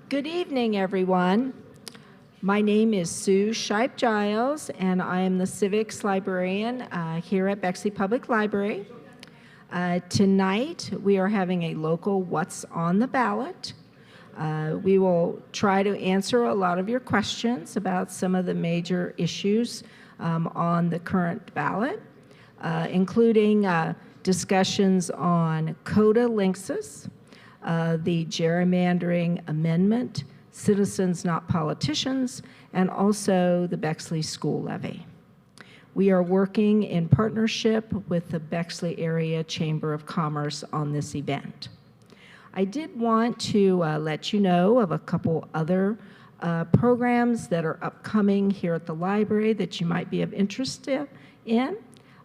Good evening, everyone. My name is Sue Shipe-Giles, and I am the civics librarian here at Bexley Public Library. Tonight, we are having a local What's on the Ballot. We will try to answer a lot of your questions about some of the major issues on the current ballot, including discussions on COTA links, the gerrymandering amendment, citizens not politicians, and also the Bexley school levy. We are working in partnership with the Bexley Area Chamber of Commerce on this event. I did want to let you know of a couple other programs that are upcoming here at the library that you might be of interest in.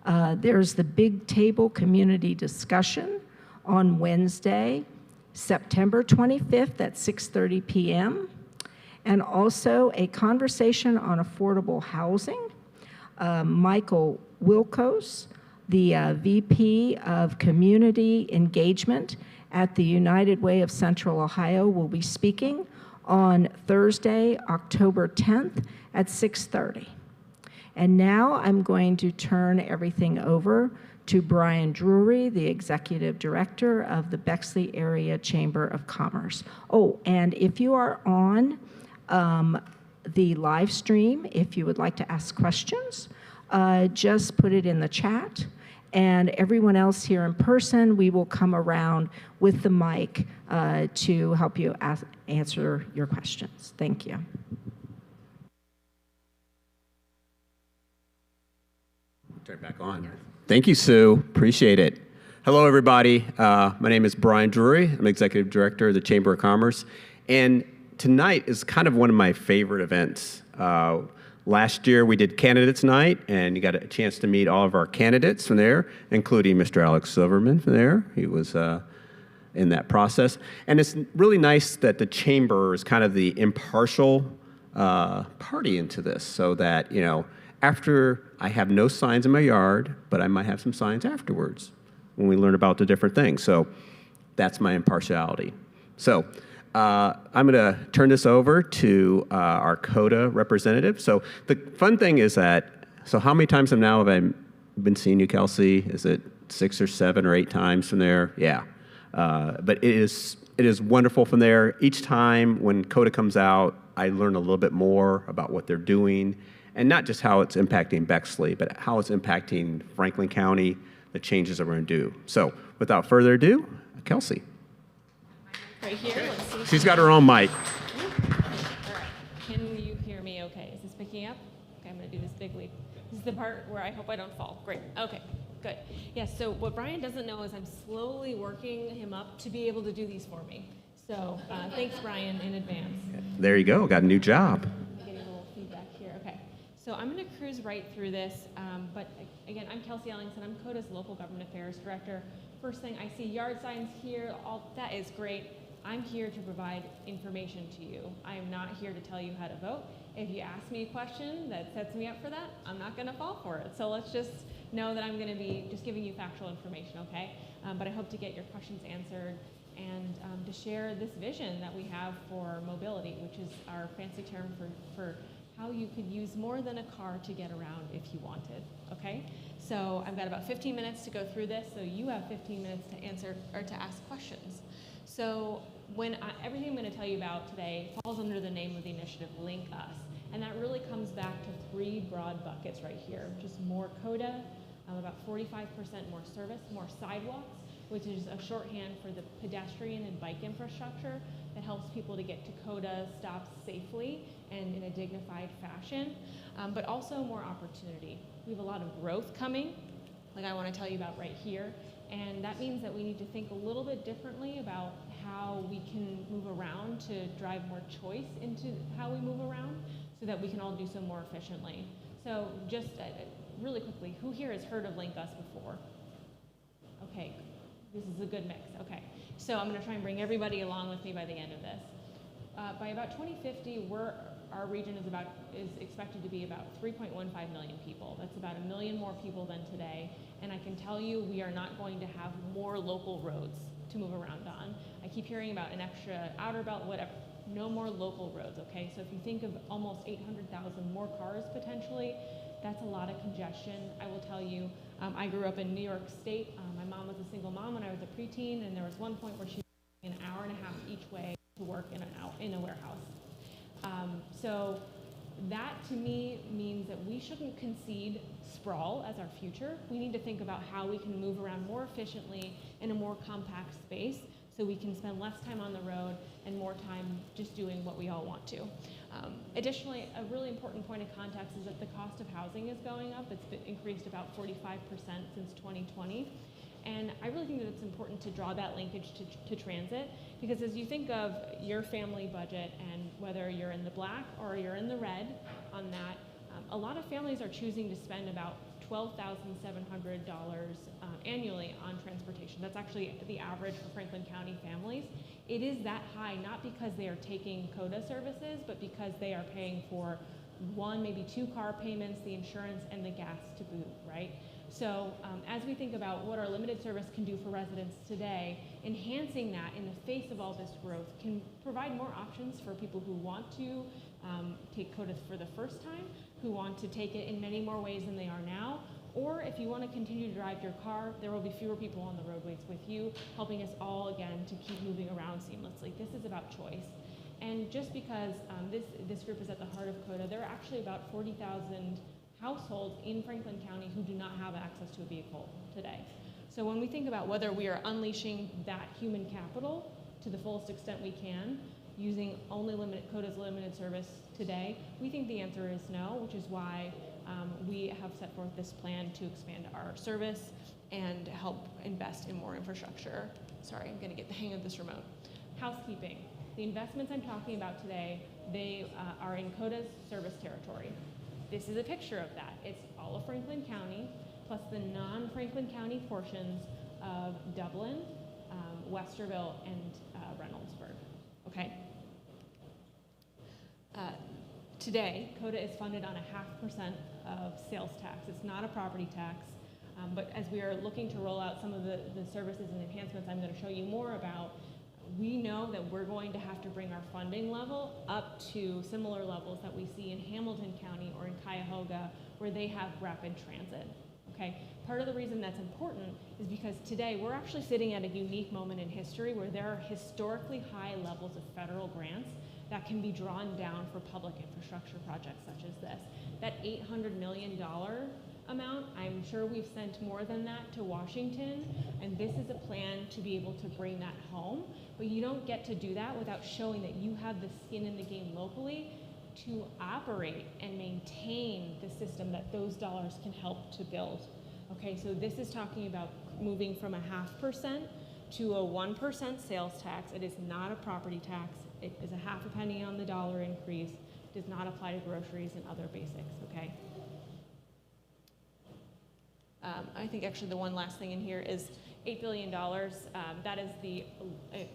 There's the Big Table Community Discussion on Wednesday, September 25th at 6:30 p.m., and also a conversation on affordable housing. Michael Wilkos, the VP of Community Engagement at the United Way of Central Ohio, will be speaking on Thursday, October 10th at 6:30. And now I'm going to turn everything over to Brian Drury, the Executive Director of the Bexley Area Chamber of Commerce. Oh, and if you are on the live stream, if you would like to ask questions, just put it in the chat. And everyone else here in person, we will come around with the mic to help you answer your questions. Thank you. Turn it back on. Thank you, Sue. Appreciate it. Hello, everybody. My name is Brian Drury. I'm Executive Director of the Chamber of Commerce. And tonight is kind of one of my favorite events. Last year, we did Candidates Night, and you got a chance to meet all of our candidates from there, including Mr. Alex Silverman from there. He was in that process. And it's really nice that the Chamber is kind of the impartial party into this, so that, you know, after I have no signs in my yard, but I might have some signs afterwards when we learn about the different things. So that's my impartiality. So I'm going to turn this over to our COTA representative. So the fun thing is that, so how many times have I been seeing you, Kelsey? Is it 6 or 7 or 8 times from there? Yeah. But it is wonderful from there. Each time when COTA comes out, I learn a little bit more about what they're doing, and not just how it's impacting Bexley, but how it's impacting Franklin County, the changes that we're going to do. So without further ado, Kelsey. Right here, okay. Let's see. She's got her own mic. All right, can you hear me okay? Is this picking up? Okay, I'm gonna do this big leap. This is the part where I hope I don't fall. Great, okay, good. Yes, so what Brian doesn't know is I'm slowly working him up to be able to do these for me. So thanks, Brian, in advance. There you go, got a new job. I'm getting a little feedback here, okay. So I'm gonna cruise right through this, but again, I'm Kelsey Ellingson. I'm COTA's Local Government Affairs Director. First thing, I see yard signs here, that is great. I'm here to provide information to you. I am not here to tell you how to vote. If you ask me a question that sets me up for that, I'm not gonna fall for it. So let's just know that I'm gonna be just giving you factual information, okay? But I hope to get your questions answered and to share this vision that we have for mobility, which is our fancy term for how you could use more than a car to get around if you wanted, okay? So I've got about 15 minutes to go through this, so you have 15 minutes to answer or to ask questions. So everything I'm going to tell you about today falls under the name of the initiative Link Us, and that really comes back to 3 broad buckets right here. Just more COTA, about 45% more service, more sidewalks, which is a shorthand for the pedestrian and bike infrastructure that helps people to get to COTA stops safely and in a dignified fashion, but also more opportunity. We have a lot of growth coming, like I want to tell you about right here. And that means that we need to think a little bit differently about how we can move around to drive more choice into how we move around so that we can all do so more efficiently. So just really quickly, who here has heard of Link Us before? Okay, this is a good mix, okay. So I'm gonna try and bring everybody along with me by the end of this. By about 2050, our region is expected to be about 3.15 million people. That's about 1 million more people than today. And I can tell you we are not going to have more local roads to move around on. I keep hearing about an extra outer belt, whatever. no more local roads, okay? So if you think of almost 800,000 more cars potentially, that's a lot of congestion. I will tell you, I grew up in New York State. My mom was a single mom when I was a preteen, and there was one point where she was an hour and a half each way to work in a warehouse. So that to me means that we shouldn't concede sprawl as our future. We need to think about how we can move around more efficiently in a more compact space so we can spend less time on the road and more time just doing what we all want to. Additionally, a really important point of context is that the cost of housing is going up. It's been increased about 45% since 2020. And I really think that it's important to draw that linkage to transit, because as you think of your family budget and whether you're in the black or you're in the red on that, a lot of families are choosing to spend about $12,700 annually on transportation. That's actually the average for Franklin County families. It is that high, not because they are taking COTA services, but because they are paying for one, maybe two car payments, the insurance, and the gas to boot, right? So as we think about what our limited service can do for residents today, enhancing that in the face of all this growth can provide more options for people who want to take COTA for the first time, who want to take it in many more ways than they are now, or if you want to continue to drive your car, there will be fewer people on the roadways with you, helping us all, again, to keep moving around seamlessly. This is about choice. And just because this group is at the heart of COTA, there are actually about 40,000 households in Franklin County who do not have access to a vehicle today. So when we think about whether we are unleashing that human capital to the fullest extent we can, using only COTA's limited service today, we think the answer is no, which is why we have set forth this plan to expand our service and help invest in more infrastructure. Sorry, I'm gonna get the hang of this remote. Housekeeping. The investments I'm talking about today, they are in COTA's service territory. This is a picture of that. It's all of Franklin County, plus the non-Franklin County portions of Dublin, Westerville, and Reynoldsburg, okay? Today, COTA is funded on a 0.5% of sales tax. It's not a property tax, but as we are looking to roll out some of the services and enhancements I'm going to show you more about, we know that we're going to have to bring our funding level up to similar levels that we see in Hamilton County or in Cuyahoga, where they have rapid transit, okay? Part of the reason that's important is because today we're actually sitting at a unique moment in history where there are historically high levels of federal grants that can be drawn down for public infrastructure projects such as this. That $800 million amount, I'm sure we've sent more than that to Washington, and this is a plan to be able to bring that home. But you don't get to do that without showing that you have the skin in the game locally to operate and maintain the system that those dollars can help to build. Okay, so this is talking about moving from a 0.5% to a 1% sales tax. It is not a property tax. It is a half a penny on the dollar increase. It does not apply to groceries and other basics, okay? I think actually the one last thing in here is $8 billion. That is the,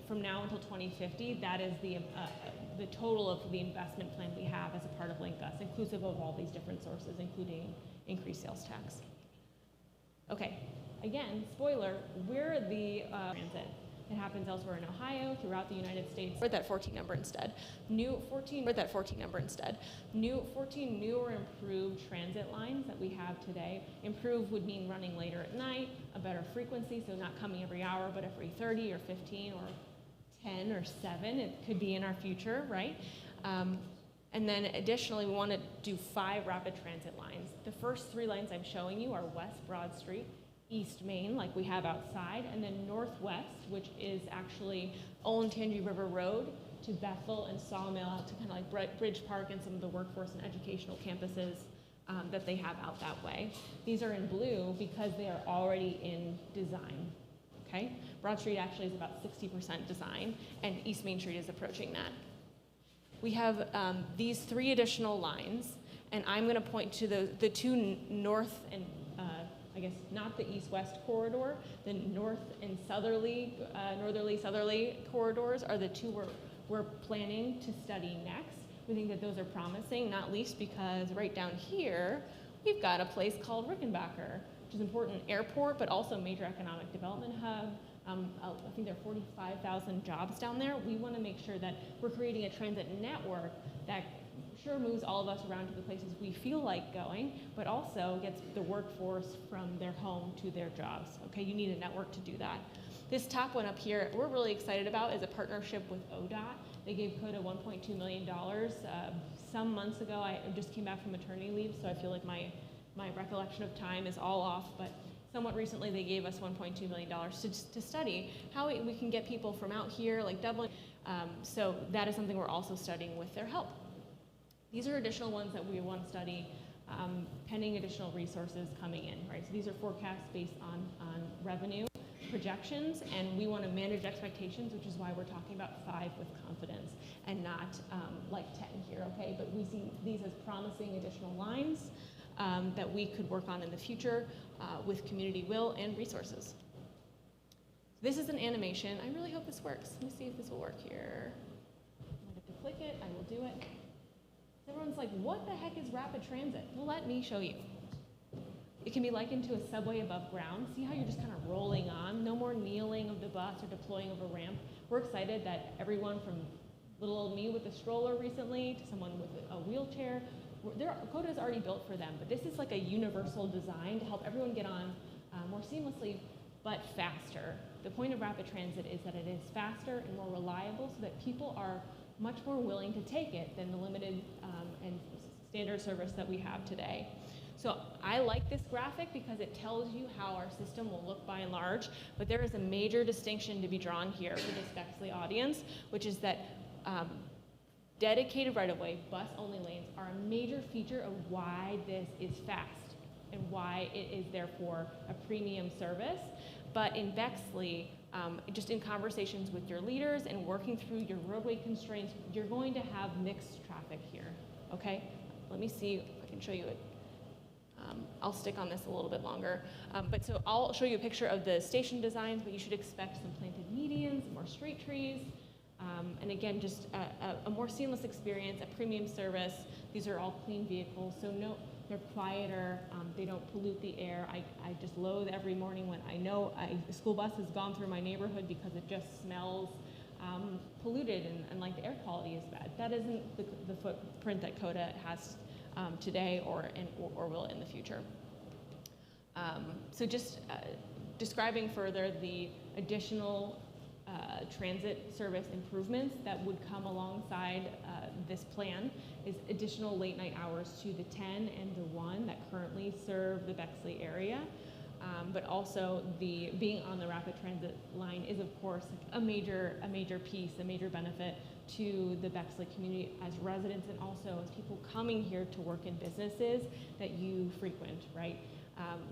from now until 2050, that is the total of the investment plan we have as a part of Link Us, inclusive of all these different sources, including increased sales tax. Okay, again, spoiler, we're the transit. It happens elsewhere in Ohio, throughout the United States. Write that 14 number instead. Write that 14 number instead. 14 new or improved transit lines that we have today. Improve would mean running later at night, a better frequency, so not coming every hour, but every 30 or 15 or 10 or 7. It could be in our future, right? And then additionally, we want to do 5 rapid transit lines. The first 3 lines I'm showing you are West Broad Street, East Main, like we have outside, and then Northwest, which is actually Olentangy River Road to Bethel and Sawmill out to kind of like Bridge Park and some of the workforce and educational campuses that they have out that way. These are in blue because they are already in design, okay? Broad Street actually is about 60% design, and East Main Street is approaching that. We have these 3 additional lines, and I'm going to point to the 2 north and I guess not the east-west corridor, the north and northerly-southerly corridors are the 2 we're planning to study next. We think that those are promising, not least because right down here, we've got a place called Rickenbacker. which is important, airport, but also major economic development hub. I think there are 45,000 jobs down there. We want to make sure that we're creating a transit network that sure moves all of us around to the places we feel like going, but also gets the workforce from their home to their jobs. Okay, you need a network to do that. This top one up here, we're really excited about, is a partnership with ODOT. They gave COTA $1.2 million. Some months ago, I just came back from maternity leave, so I feel like my recollection of time is all off, but somewhat recently they gave us $1.2 million to study how we can get people from out here, like Dublin. So that is something we're also studying with their help. These are additional ones that we want to study, pending additional resources coming in, right? So these are forecasts based on revenue projections, and we want to manage expectations, which is why we're talking about 5 with confidence and not like 10 here, okay? But we see these as promising additional lines that we could work on in the future with community will and resources. This is an animation. I really hope this works. Let me see if this will work here. I have to click it. I will do it. Everyone's like, what the heck is rapid transit? Well, let me show you. It can be likened to a subway above ground. See how you're just kind of rolling on? No more kneeling of the bus or deploying of a ramp. We're excited that everyone from little old me with a stroller recently to someone with a wheelchair, COTA is already built for them, but this is like a universal design to help everyone get on more seamlessly, but faster. The point of rapid transit is that it is faster and more reliable so that people are much more willing to take it than the limited and standard service that we have today. So I like this graphic because it tells you how our system will look by and large, but there is a major distinction to be drawn here for this Bexley audience, which is that dedicated right-of-way, bus-only lanes are a major feature of why this is fast and why it is therefore a premium service. But in Bexley, just in conversations with your leaders and working through your roadway constraints, you're going to have mixed traffic here, okay? Let me see if I can show you it. I'll stick on this a little bit longer. But so I'll show you a picture of the station designs, but you should expect some planted medians, more street trees, and again, just a more seamless experience, a premium service. These are all clean vehicles, so no, they're quieter, they don't pollute the air. I just loathe every morning when I know a school bus has gone through my neighborhood because it just smells polluted and like the air quality is bad. That isn't the footprint that COTA has today or will in the future. So just describing further the additional transit service improvements that would come alongside this plan is additional late night hours to the 10 and the 1 that currently serve the Bexley area. But also being on the rapid transit line is of course a major piece, a major benefit to the Bexley community as residents and also as people coming here to work in businesses that you frequent, right?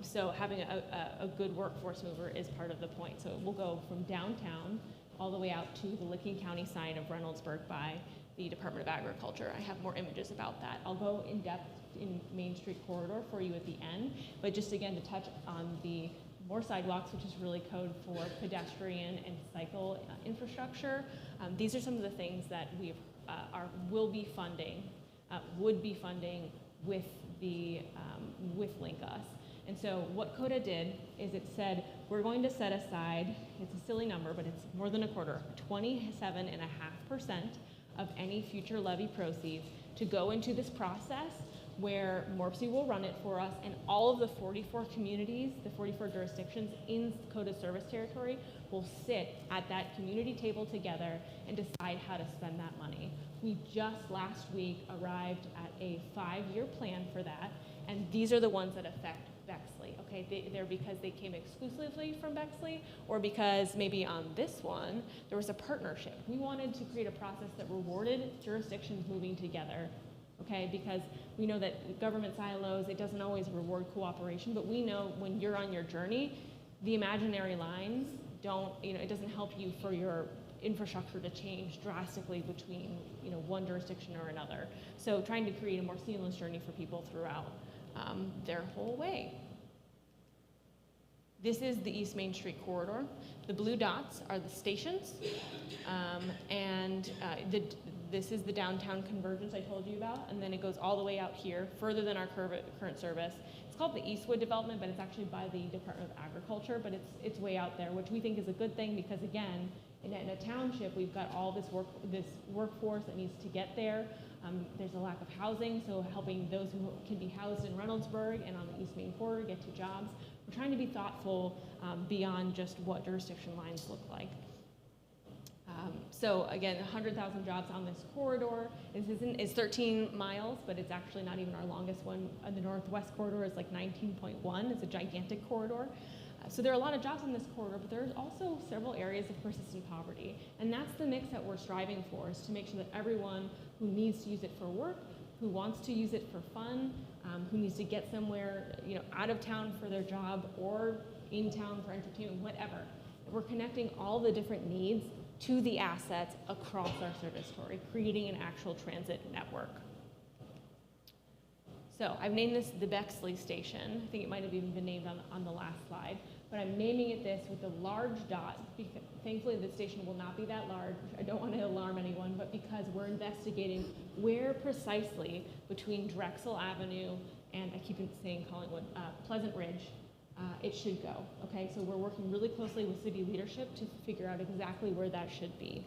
So having a good workforce mover is part of the point. So we'll go from downtown all the way out to the Licking County side of Reynoldsburg by the Department of Agriculture. I have more images about that. I'll go in depth in Main Street corridor for you at the end, but just again to touch on the more sidewalks, which is really code for pedestrian and cycle infrastructure. These are some of the things that we would be funding with Link Us. And so what COTA did is it said, we're going to set aside, it's a silly number, but it's more than a quarter, 27.5% of any future levy proceeds to go into this process where MORPC will run it for us, and all of the 44 communities, the 44 jurisdictions in COTA service territory will sit at that community table together and decide how to spend that money. We just last week arrived at a 5-year plan for that, and these are the ones that affect Bexley, okay? They're because they came exclusively from Bexley, or because maybe on this one, there was a partnership. We wanted to create a process that rewarded jurisdictions moving together, okay? Because we know that government silos, it doesn't always reward cooperation, but we know when you're on your journey, the imaginary lines don't, it doesn't help you for your infrastructure to change drastically between, one jurisdiction or another. So trying to create a more seamless journey for people throughout their whole way. This is the East Main Street corridor. The blue dots are the stations, this is the downtown convergence I told you about, and then it goes all the way out here, further than our current service. It's called the Eastwood development, but it's actually by the Department of Agriculture, but it's way out there, which we think is a good thing because, again, in a township, we've got all this workforce that needs to get there. There's a lack of housing, so helping those who can be housed in Reynoldsburg and on the East Main corridor get to jobs. We're trying to be thoughtful beyond just what jurisdiction lines look like. So again, 100,000 jobs on this corridor. It's 13 miles, but it's actually not even our longest one. The northwest corridor is like 19.1. It's a gigantic corridor. So there are a lot of jobs on this corridor, but there's also several areas of persistent poverty. And that's the mix that we're striving for, is to make sure that everyone who needs to use it for work, who wants to use it for fun, who needs to get somewhere, out of town for their job or in town for entertainment, whatever. We're connecting all the different needs to the assets across our service territory, creating an actual transit network. So I've named this the Bexley Station. I think it might have even been named on the last slide, but I'm naming it this with a large dot. Because thankfully, the station will not be that large. I don't want to alarm anyone, but because we're investigating where precisely between Drexel Avenue and, I keep saying Collingwood, Pleasant Ridge, it should go, okay? So we're working really closely with city leadership to figure out exactly where that should be.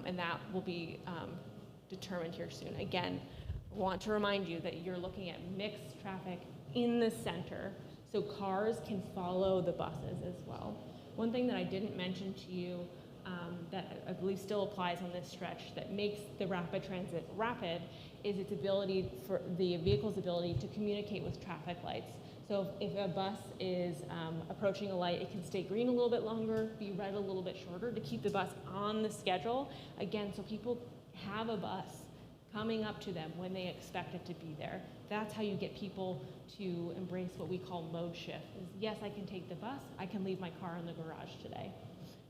And that will be determined here soon. Again, I want to remind you that you're looking at mixed traffic in the center, so cars can follow the buses as well. One thing that I didn't mention to you that I believe still applies on this stretch that makes the rapid transit rapid is its ability, for the vehicle's ability to communicate with traffic lights. So if a bus is approaching a light, it can stay green a little bit longer, be red a little bit shorter to keep the bus on the schedule. Again, so people have a bus coming up to them when they expect it to be there. That's how you get people to embrace what we call mode shift. Is yes, I can take the bus, I can leave my car in the garage today.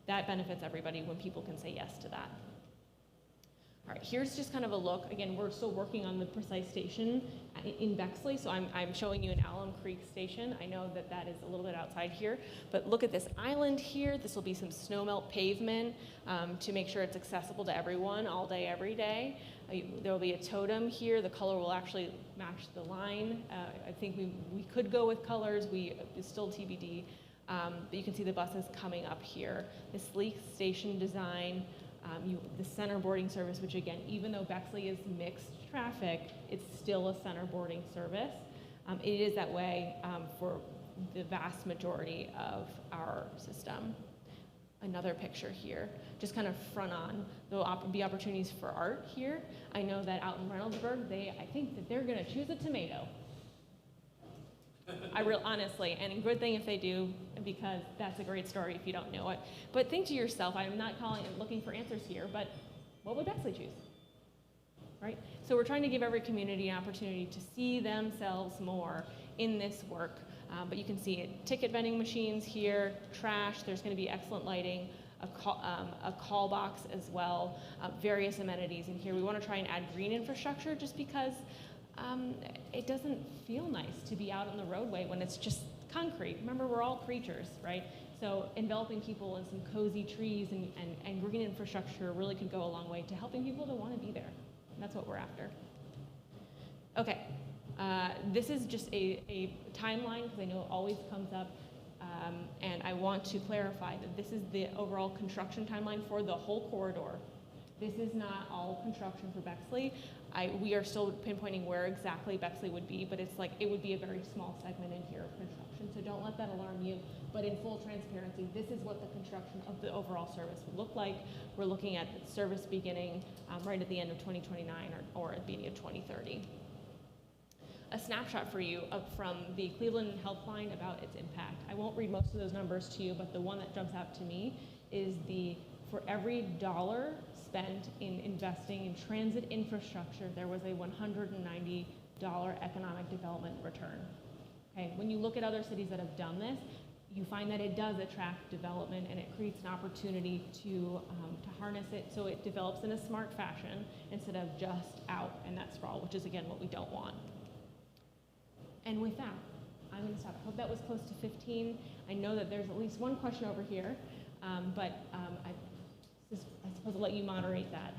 That benefits everybody when people can say yes to that. All right, here's just kind of a look. Again, we're still working on the precise station in Bexley, so I'm showing you an Alum Creek station. I know that that is a little bit outside here, but look at this island here. This will be some snowmelt pavement to make sure it's accessible to everyone all day, every day. There will be a totem here. The color will actually match the line. I think we could go with colors. It's still TBD, but you can see the buses coming up here. The sleek station design. The center boarding service, which again, even though Bexley is mixed traffic, it's still a center boarding service. It is that way for the vast majority of our system. Another picture here, just kind of front on. There'll be opportunities for art here. I know that out in Reynoldsburg, I think that they're gonna choose a tomato. Honestly, and a good thing if they do, because that's a great story if you don't know it. But think to yourself, I'm not looking for answers here, but what would Bexley choose? Right? So we're trying to give every community an opportunity to see themselves more in this work. But you can see it, ticket vending machines here, trash, there's gonna be excellent lighting, a call box as well, various amenities in here. We wanna try and add green infrastructure just because it doesn't feel nice to be out on the roadway when it's just concrete. Remember, we're all creatures, right? So enveloping people in some cozy trees and green infrastructure really could go a long way to helping people to want to be there. And that's what we're after. Okay, this is just a timeline because I know it always comes up. And I want to clarify that this is the overall construction timeline for the whole corridor. This is not all construction for Bexley. We are still pinpointing where exactly Bexley would be, but it's like it would be a very small segment in here of construction, so don't let that alarm you. But in full transparency, this is what the construction of the overall service would look like. We're looking at service beginning right at the end of 2029 or at the beginning of 2030. A snapshot for you from the Cleveland Helpline about its impact. I won't read most of those numbers to you, but the one that jumps out to me is for every dollar spent in investing in transit infrastructure, there was a $190 economic development return. Okay, when you look at other cities that have done this, you find that it does attract development and it creates an opportunity to harness it so it develops in a smart fashion instead of just out in that sprawl, which is again what we don't want. And with that, I'm going to stop. I hope that was close to 15. I know that there's at least one question over here, but I suppose I'll let you moderate that.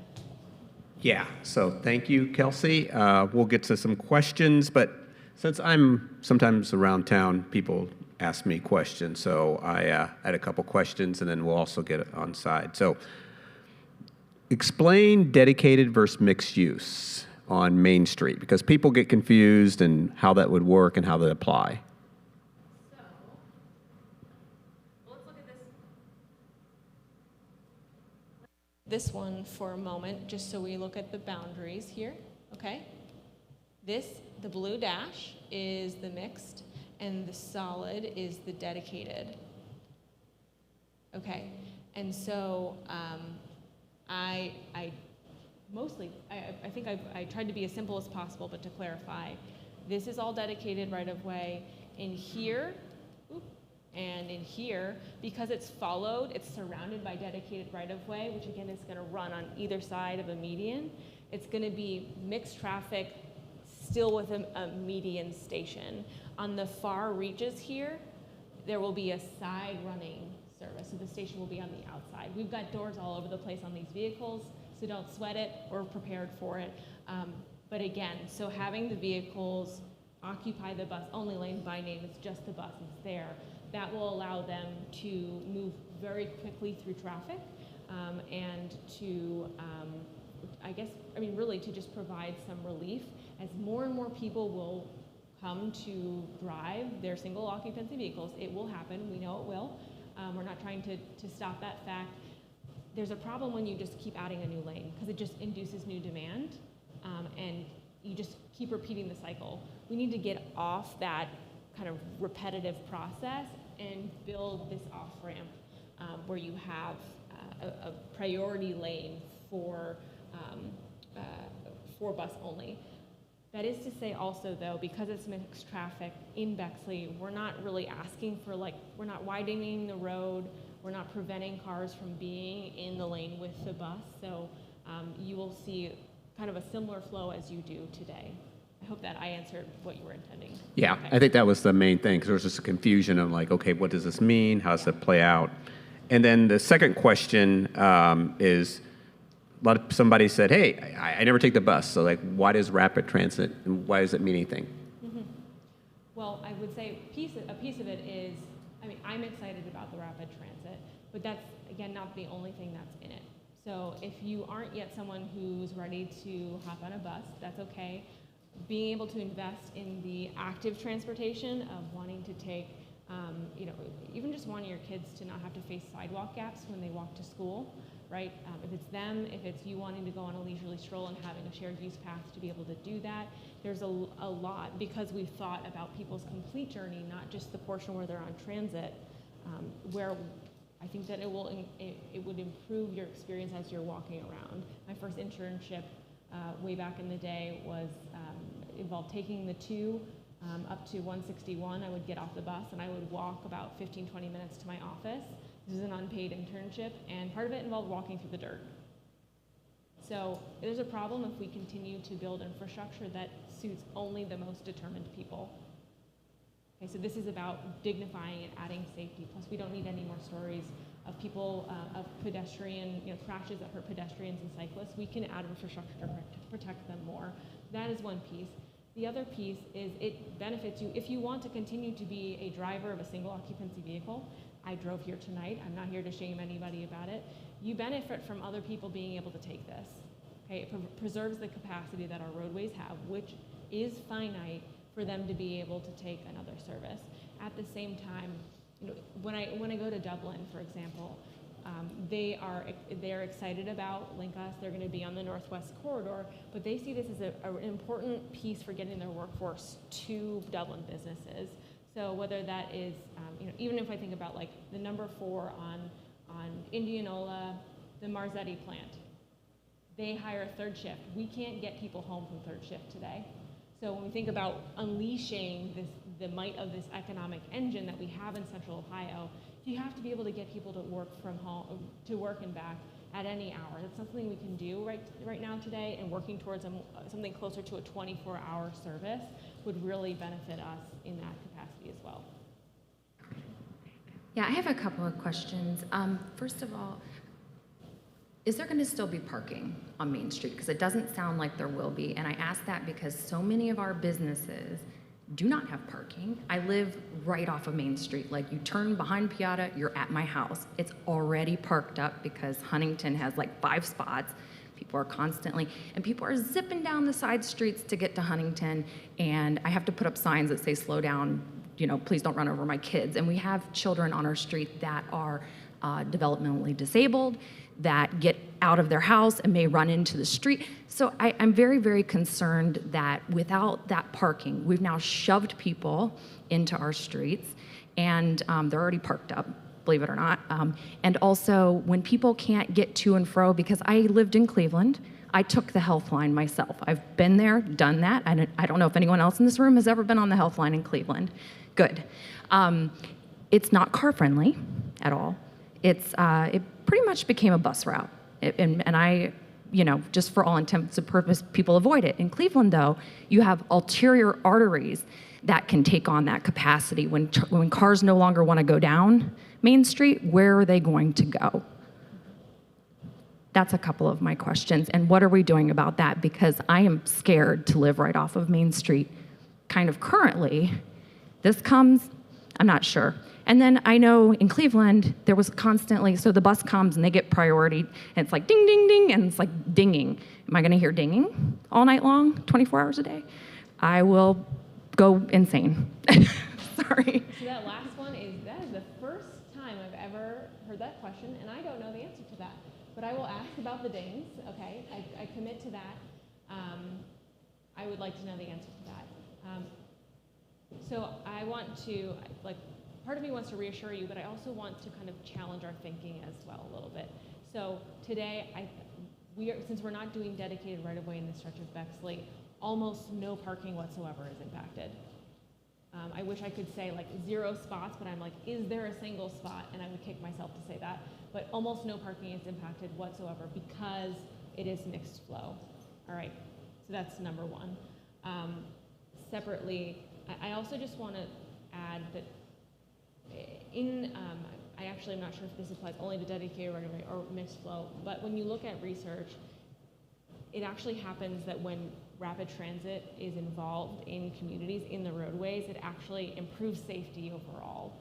Yeah, so thank you, Kelsey. We'll get to some questions, but since I'm sometimes around town, people ask me questions, so I had a couple questions, and then we'll also get on side. So explain dedicated versus mixed use on Main Street, because people get confused and how that would work and how that apply. So, let's look at this one for a moment, just so we look at the boundaries here, okay? The blue dash is the mixed, and the solid is the dedicated. Okay, and so I think I tried to be as simple as possible, but to clarify, this is all dedicated right-of-way. In here, and in here, because it's followed, it's surrounded by dedicated right-of-way, which again is going to run on either side of a median. It's going to be mixed traffic, still with a median station. On the far reaches here, there will be a side running service, so the station will be on the outside. We've got doors all over the place on these vehicles, so don't sweat it. We're prepared for it. But again, so having the vehicles occupy the bus only lane by name, it's just the bus, it's there. That will allow them to move very quickly through traffic and to, really to just provide some relief as more and more people will come to drive their single occupancy vehicles. It will happen, we know it will. We're not trying to stop that fact. There's a problem when you just keep adding a new lane because it just induces new demand and you just keep repeating the cycle. We need to get off that kind of repetitive process and build this off-ramp where you have a priority lane for bus only. That is to say also though, because it's mixed traffic in Bexley, we're not really asking for we're not widening the road, we're not preventing cars from being in the lane with the bus, so you will see kind of a similar flow as you do today. I hope that I answered what you were intending. Yeah, Okay. I think that was the main thing, because there was just a confusion of okay, what does this mean? How does it play out? And then the second question is, somebody said, hey, I never take the bus, so why does rapid transit, and why does it mean anything? Mm-hmm. Well, I would say a piece of it is, I'm excited about the rapid transit, but that's, again, not the only thing that's in it. So if you aren't yet someone who's ready to hop on a bus, that's okay. Being able to invest in the active transportation of wanting to take, even just wanting your kids to not have to face sidewalk gaps when they walk to school, right? If it's them, if it's you wanting to go on a leisurely stroll and having a shared use path to be able to do that, there's a lot, because we've thought about people's complete journey, not just the portion where they're on transit, where I think that it would improve your experience as you're walking around. My first internship way back in the day involved taking the 2 up to 161. I would get off the bus and I would walk about 15, 20 minutes to my office. This is an unpaid internship, and part of it involved walking through the dirt. So there's a problem if we continue to build infrastructure that suits only the most determined people. Okay, so this is about dignifying and adding safety. Plus, we don't need any more stories of people, of pedestrian crashes that hurt pedestrians and cyclists. We can add infrastructure to protect them more. That is one piece. The other piece is it benefits you if you want to continue to be a driver of a single occupancy vehicle. I drove here tonight. I'm not here to shame anybody about it. You benefit from other people being able to take this. Okay, it preserves the capacity that our roadways have, which is finite, for them to be able to take another service. At the same time, when I go to Dublin, for example, they're excited about Link Us. They're going to be on the Northwest Corridor, but they see this as an important piece for getting their workforce to Dublin businesses. So whether that is, even if I think about the number 4 on Indianola, the Marzetti plant, they hire a third shift. We can't get people home from third shift today. So when we think about unleashing the might of this economic engine that we have in Central Ohio, you have to be able to get people to work from home, to work and back at any hour. That's something we can do right now today, and working towards something closer to a 24-hour service would really benefit us in that capacity as well. Yeah, I have a couple of questions. First of all, is there going to still be parking on Main Street? Because it doesn't sound like there will be. And I ask that because so many of our businesses do not have parking. I live right off of Main Street. Like, you turn behind Piata, you're at my house. It's already parked up because Huntington has like 5 spots. People are constantly, and people are zipping down the side streets to get to Huntington. And I have to put up signs that say, slow down, you know, please don't run over my kids. And we have children on our street that are developmentally disabled, that get out of their house and may run into the street. So I'm very, very concerned that without that parking, we've now shoved people into our streets, and they're already parked up, believe it or not. And also, when people can't get to and fro, because I lived in Cleveland, I took the health line myself. I've been there, done that. I don't know if anyone else in this room has ever been on the health line in Cleveland. Good. It's not car friendly at all. It pretty much became a bus route. And I, you know, just for all intents and purposes, people avoid it. In Cleveland, though, you have ulterior arteries that can take on that capacity. When cars no longer want to go down Main Street, where are they going to go? That's a couple of my questions. And what are we doing about that? Because I am scared to live right off of Main Street. Kind of currently, this comes, I'm not sure. And then I know in Cleveland, there was constantly, so the bus comes and they get priority, and it's like ding, ding, ding, and it's like dinging. Am I gonna hear dinging all night long, 24 hours a day? I will go insane. Sorry. So that last one is the first time I've ever heard that question, and I don't know the answer to that. But I will ask about the dings, okay? I commit to that. I would like to know the answer to that. So I want to, like, part of me wants to reassure you, but I also want to kind of challenge our thinking as well a little bit. So today, since we're not doing dedicated right-of-way in this stretch of Bexley, almost no parking whatsoever is impacted. I wish I could say like 0 spots, but I'm like, is there a single spot? And I would kick myself to say that. But almost no parking is impacted whatsoever because it is mixed flow. All right, so that's number one. Separately, I also just want to add that I actually am not sure if this applies only to dedicated right-of-way or mixed flow, but when you look at research, it actually happens that when rapid transit is involved in communities, in the roadways, it actually improves safety overall.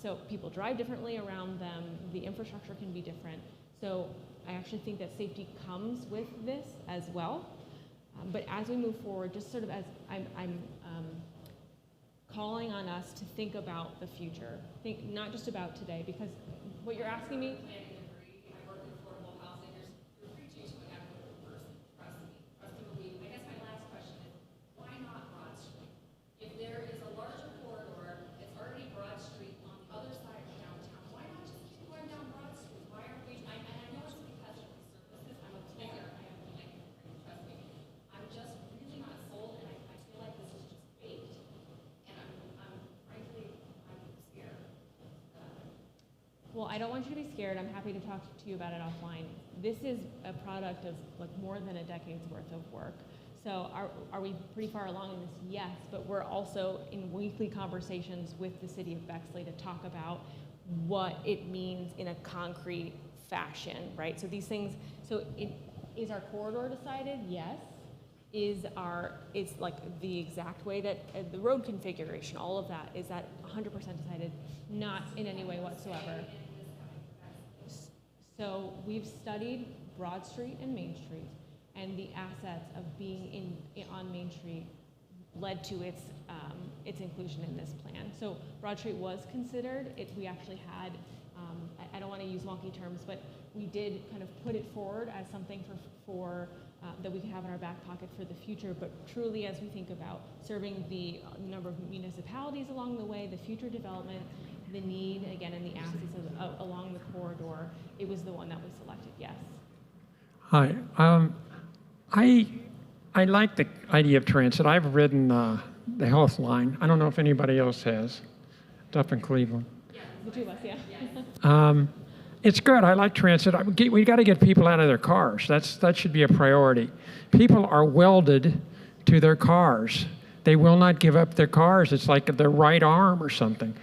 So people drive differently around them, the infrastructure can be different. So I actually think that safety comes with this as well. But as we move forward, just sort of as I'm calling on us to think about the future. Think not just about today, because what you're asking me. Well, I don't want you to be scared. I'm happy to talk to you about it offline. This is a product of like more than a decade's worth of work. So are we pretty far along in this? Yes, but we're also in weekly conversations with the city of Bexley to talk about what it means in a concrete fashion, right? So these things, is our corridor decided? Yes. Is like the exact way that the road configuration, all of that, is that 100% decided? Not in any way whatsoever. So we've studied Broad Street and Main Street, and the assets of being on Main Street led to its inclusion in this plan. So Broad Street was considered. We actually had, I don't want to use wonky terms, but we did kind of put it forward as something for that we can have in our back pocket for the future. But truly, as we think about serving the number of municipalities along the way, the future development, the need, again, and the access along the corridor, it was the one that was selected, yes. Hi. I like the idea of transit. I've ridden the Health Line. I don't know if anybody else has. It's up in Cleveland. Yeah, the two of us, yeah. It's good. I like transit. We got to get people out of their cars. That should be a priority. People are welded to their cars. They will not give up their cars. It's like their right arm or something.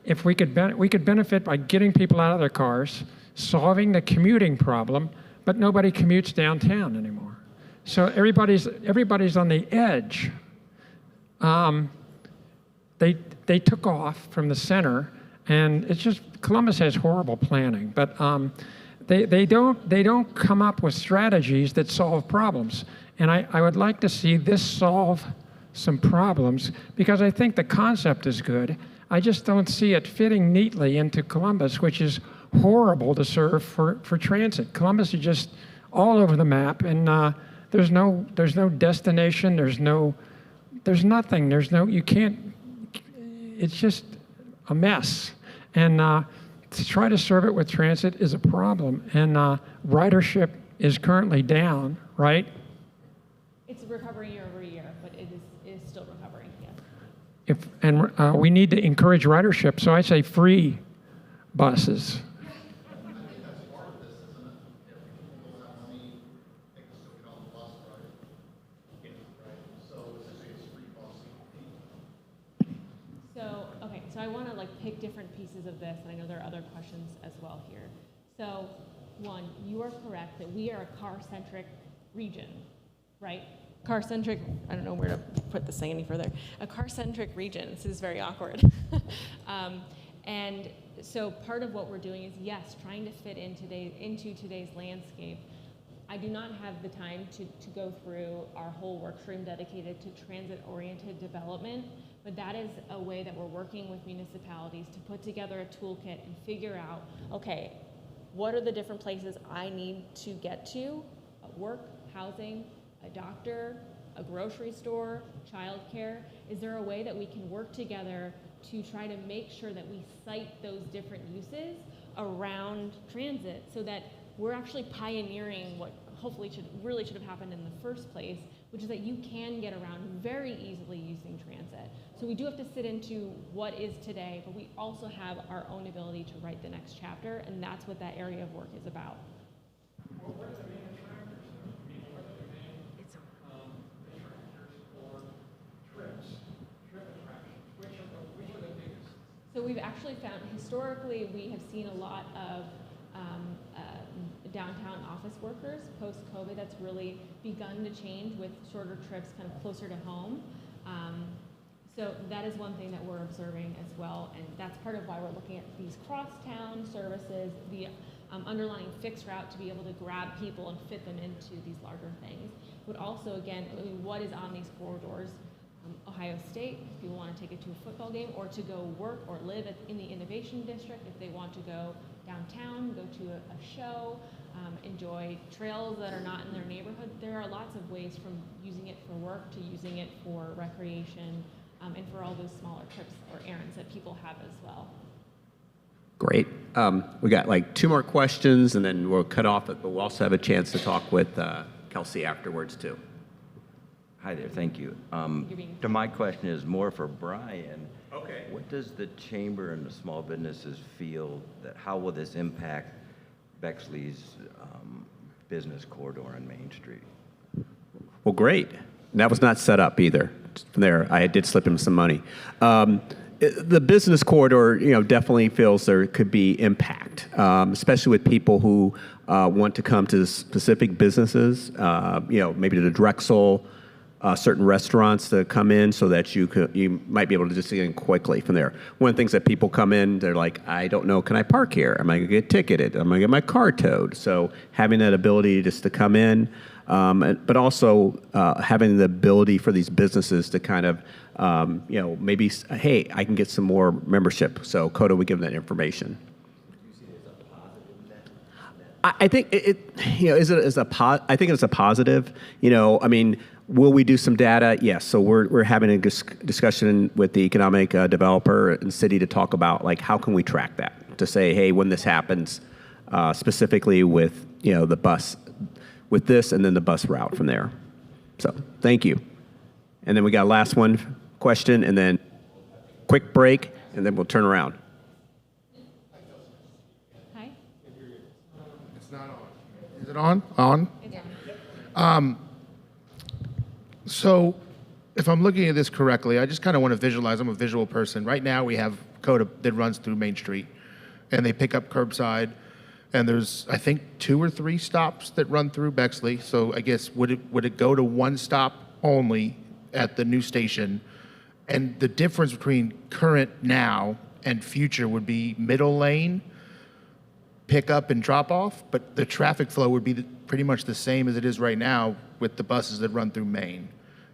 if we could benefit by getting people out of their cars, solving the commuting problem, but nobody commutes downtown anymore. So everybody's on the edge. They took off from the center, and it's just Columbus has horrible planning, but they don't come up with strategies that solve problems. And I would like to see this solve some problems, because I think the concept is good. I just don't see it fitting neatly into Columbus, which is horrible to serve for transit. Columbus is just all over the map, and there's no destination. There's nothing. You can't. It's just a mess, and to try to serve it with transit is a problem. And ridership is currently down, right? It's recovering year over year, but it is still recovering, yes. We need to encourage ridership, so I say free buses. So I want to pick different pieces of this, and I know there are other questions as well here. So, one, you are correct that we are a car-centric region, right? Car-centric, I don't know where to put this thing any further. A car-centric region, this is very awkward. And so part of what we're doing is, yes, trying to fit into today's landscape. I do not have the time to go through our whole work stream dedicated to transit-oriented development, but that is a way that we're working with municipalities to put together a toolkit and figure out, okay, what are the different places I need to get to? Work, housing, a doctor, a grocery store, childcare. Is there a way that we can work together to try to make sure that we cite those different uses around transit so that we're actually pioneering what hopefully should have happened in the first place, which is that you can get around very easily using transit. So we do have to sit into what is today, but we also have our own ability to write the next chapter, and that's what that area of work is about. Well, what are the main attractors? What are the main attractors for trips, trip attractions? Which are the biggest? So we've actually found, historically, we have seen a lot of downtown office workers post-COVID. That's really begun to change with shorter trips kind of closer to home. So that is one thing that we're observing as well, and that's part of why we're looking at these cross-town services, the underlying fixed route to be able to grab people and fit them into these larger things. But also, again, what is on these corridors? Ohio State, if people want to take it to a football game, or to go work or live in the Innovation District, if they want to go downtown, go to a show, enjoy trails that are not in their neighborhood. There are lots of ways from using it for work to using it for recreation, and for all those smaller trips or errands that people have as well. Great. We got 2 more questions, and then we'll cut off, but we'll also have a chance to talk with Kelsey afterwards, too. Hi there, thank you. My question is more for Brian. Okay. What does the chamber and the small businesses feel that, how will this impact Bexley's business corridor on Main Street? Well, great. That was not set up either. From there, I did slip him some money. The business corridor, definitely feels there could be impact, especially with people who want to come to specific businesses. Maybe to the Drexel, certain restaurants to come in, so that you might be able to just get in quickly from there. One of the things that people come in, they're like, I don't know, can I park here? Am I going to get ticketed? Am I going to get my car towed? So having that ability just to come in, but also having the ability for these businesses to kind of, maybe, hey, I can get some more membership. So COTA would give them that information. I think I think it's a positive. Will we do some data? Yes. So we're having a discussion with the economic developer and city to talk about how can we track that, to say, hey, when this happens, specifically with the bus, with this, and then the bus route from there. So thank you. And then we got a last question, and then quick break, and then we'll turn around. Hi. It's not on. Is it on? On? It's on. So if I'm looking at this correctly, I just kind of want to visualize. I'm a visual person. Right now we have COTA that runs through Main Street, and they pick up curbside. And there's, I think, 2 or 3 stops that run through Bexley. So I guess would it go to one stop only at the new station? And the difference between current now and future would be middle lane, pick up and drop off, but the traffic flow would be pretty much the same as it is right now with the buses that run through Main.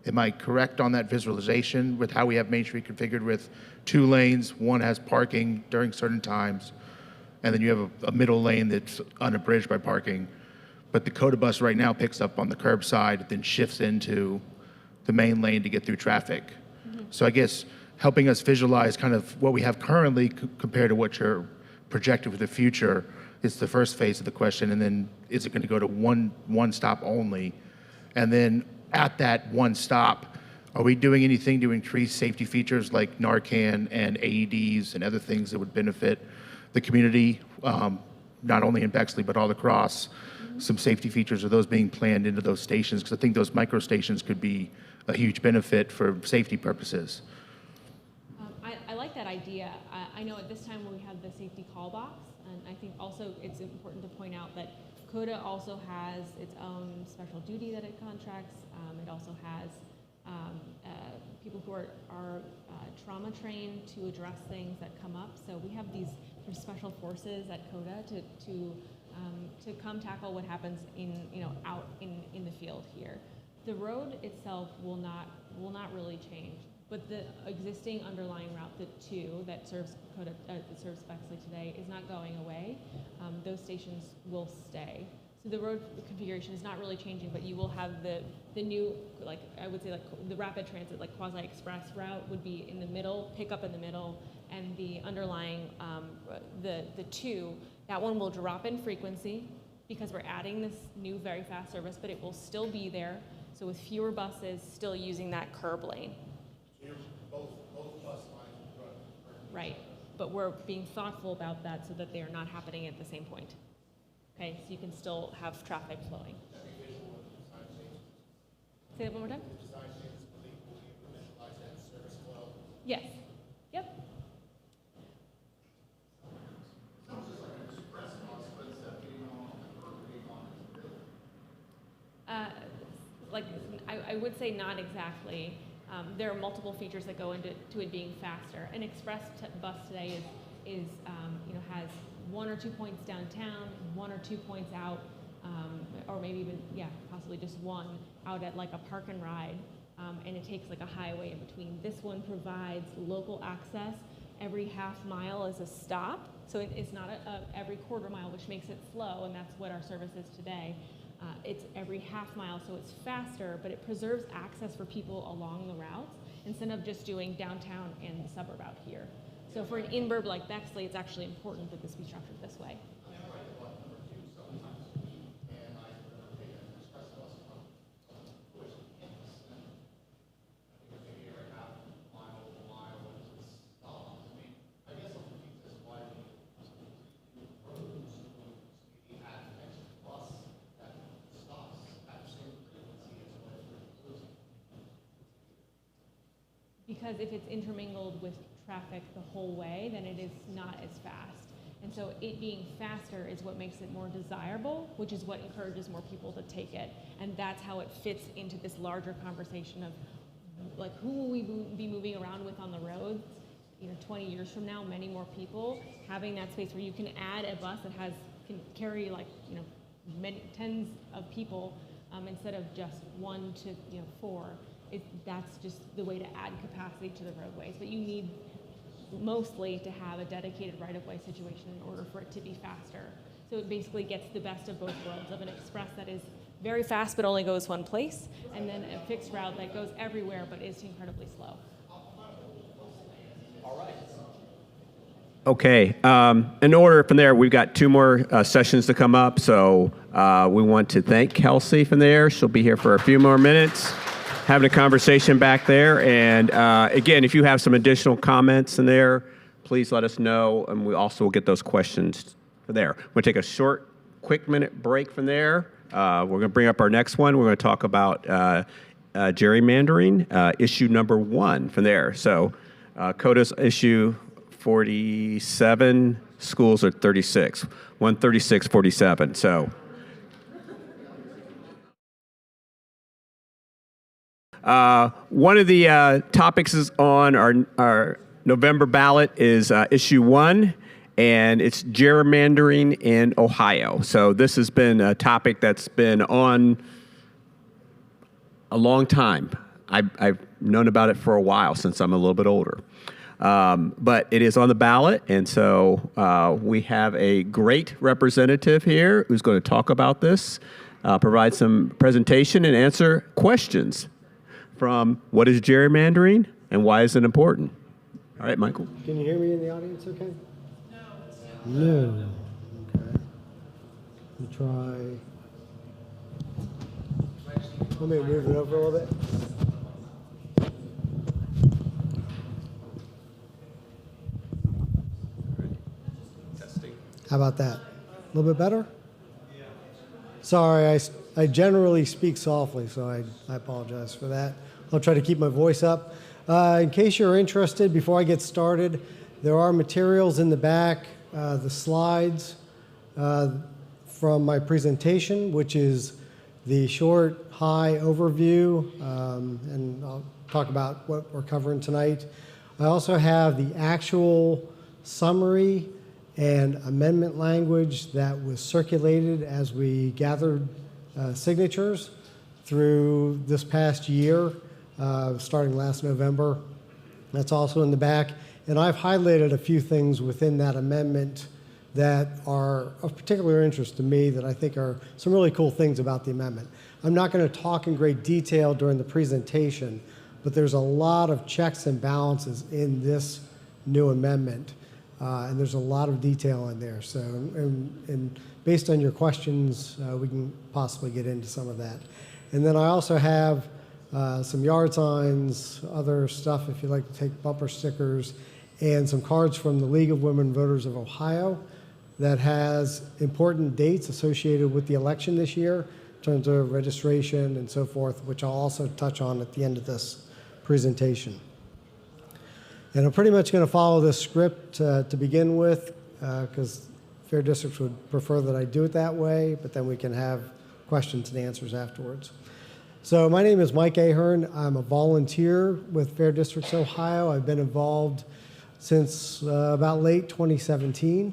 Am I correct on that visualization with how we have Main Street configured with 2 lanes, one has parking during certain times, and then you have a middle lane that's unabridged by parking, but the COTA bus right now picks up on the curbside, then shifts into the main lane to get through traffic. So I guess helping us visualize kind of what we have currently compared to what you're projected for the future is the first phase of the question, and then is it going to go to one stop only? And then at that one stop, are we doing anything to increase safety features like Narcan and AEDs and other things that would benefit the community, not only in Bexley but all across? Some safety features, are those being planned into those stations? Because I think those micro stations could be a huge benefit for safety purposes. I like that idea. I know at this time we have the safety call box, and I think also it's important to point out that COTA also has its own special duty that it contracts. It also has people who are trauma trained to address things that come up. So we have these special forces at COTA to come tackle what happens out in the field here. The road itself will not really change, but the existing underlying route, the 2 that serves COTA, that serves Bexley today, is not going away. Those stations will stay. So the road configuration is not really changing, but you will have the new, like I would say, like the rapid transit, like quasi express route would be in the middle, pick up in the middle, and the underlying the 2, that one will drop in frequency because we're adding this new very fast service, but it will still be there. So with fewer buses still using that curb lane. Both bus lines run. Right, but we're being thoughtful about that so that they are not happening at the same point. Okay, so you can still have traffic flowing. Say that one more time? Yes. Yep. I would say not exactly. There are multiple features that go into it being faster. An express bus today has 1 or 2 points downtown, 1 or 2 points out, or maybe even possibly just 1 out at like a park and ride, and it takes like a highway in between. This one provides local access. Every half mile is a stop, so it's not every quarter mile, which makes it slow, and that's what our service is today. It's every half mile, so it's faster, but it preserves access for people along the routes instead of just doing downtown and the suburb out here. So for an in-burb like Bexley, it's actually important that this be structured this way. Because if it's intermingled with traffic the whole way, then it is not as fast. And so it being faster is what makes it more desirable, which is what encourages more people to take it. And that's how it fits into this larger conversation of like who will we be moving around with on the roads 20 years from now, many more people. Having that space where you can add a bus that can carry many tens of people instead of just 1 to 4. That's just the way to add capacity to the roadways. But you need mostly to have a dedicated right-of-way situation in order for it to be faster. So it basically gets the best of both worlds of an express that is very fast but only goes one place, and then a fixed route that goes everywhere but is incredibly slow. Okay. In order from there, we've got 2 more sessions to come up. So we want to thank Kelsey from there. She'll be here for a few more minutes, having a conversation back there. And again, if you have some additional comments in there, please let us know, and we also will get those questions for there. We'll take a short, quick minute break from there. We're going to bring up our next one. We're going to talk about gerrymandering, issue number 1 from there. So COTA's issue 47. Schools are 36. 136.47. So. One of the topics is on our November ballot is issue 1, and it's gerrymandering in Ohio. So this has been a topic that's been on a long time. I've known about it for a while, since I'm a little bit older. But it is on the ballot, and so we have a great representative here who's going to talk about this, provide some presentation, and answer questions from what is gerrymandering and why is it important. All right, Michael. Can you hear me in the audience okay? No. Okay. Let me try. Let me move it over a little bit. Testing. How about that? A little bit better? Sorry, I generally speak softly, so I apologize for that. I'll try to keep my voice up. In case you're interested, before I get started, there are materials in the back, the slides from my presentation, which is the short, high overview, and I'll talk about what we're covering tonight. I also have the actual summary and amendment language that was circulated as we gathered signatures through this past year, starting last November. That's also in the back. And I've highlighted a few things within that amendment that are of particular interest to me that I think are some really cool things about the amendment. I'm not going to talk in great detail during the presentation, but there's a lot of checks and balances in this new amendment. And there's a lot of detail in there. So, and based on your questions, we can possibly get into some of that. And then I also have some yard signs, other stuff if you'd like to take bumper stickers, and some cards from the League of Women Voters of Ohio that has important dates associated with the election this year in terms of registration and so forth, which I'll also touch on at the end of this presentation. And I'm pretty much going to follow this script to begin with, because Fair Districts would prefer that I do it that way, but then we can have questions and answers afterwards. So my name is Mike Ahern. I'm a volunteer with Fair Districts Ohio. I've been involved since about late 2017.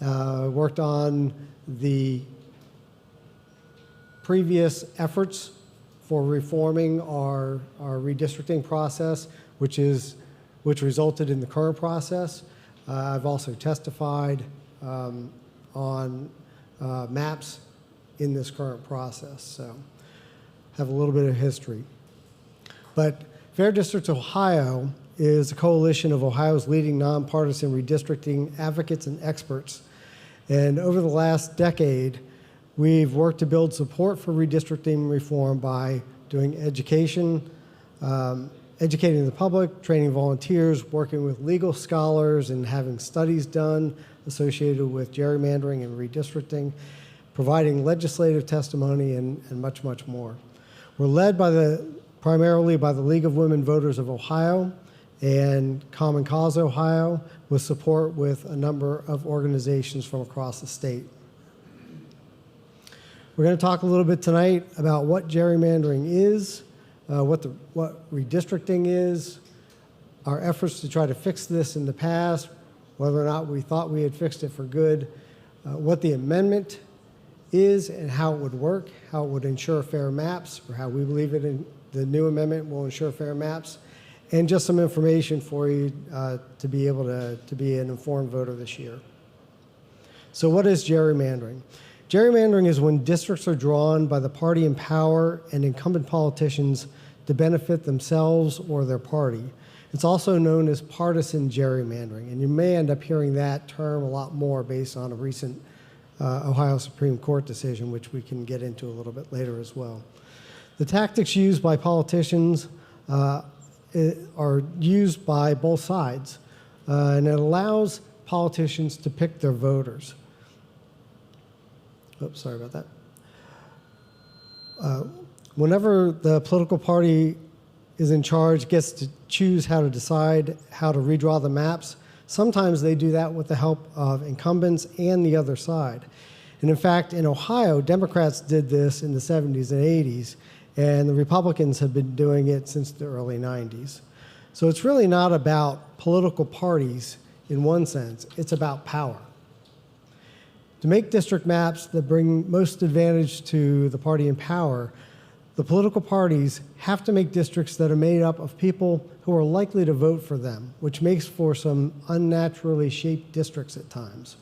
Worked on the previous efforts for reforming our redistricting process, which resulted in the current process. I've also testified on maps in this current process, so have a little bit of history. But Fair Districts Ohio is a coalition of Ohio's leading nonpartisan redistricting advocates and experts. And over the last decade, we've worked to build support for redistricting reform by doing education, educating the public, training volunteers, working with legal scholars, and having studies done associated with gerrymandering and redistricting, providing legislative testimony, and much, much more. We're led primarily by the League of Women Voters of Ohio and Common Cause Ohio, with support with a number of organizations from across the state. We're going to talk a little bit tonight about what gerrymandering is, what redistricting is, our efforts to try to fix this in the past, whether or not we thought we had fixed it for good, what the amendment is and how it would work, how it would ensure fair maps, or how we believe the new amendment will ensure fair maps, and just some information for you to be able to be an informed voter this year. So what is gerrymandering? Gerrymandering is when districts are drawn by the party in power and incumbent politicians to benefit themselves or their party. It's also known as partisan gerrymandering, and you may end up hearing that term a lot more based on a recent Ohio Supreme Court decision, which we can get into a little bit later as well. The tactics used by politicians are used by both sides, and it allows politicians to pick their voters. Oops, sorry about that. Whenever the political party is in charge, gets to choose how to decide how to redraw the maps, Sometimes they do that with the help of incumbents and the other side. And in fact, in Ohio, Democrats did this in the 70s and 80s, and the Republicans have been doing it since the early 90s. So it's really not about political parties in one sense, it's about power. To make district maps that bring most advantage to the party in power, the political parties have to make districts that are made up of people who are likely to vote for them, which makes for some unnaturally shaped districts at times.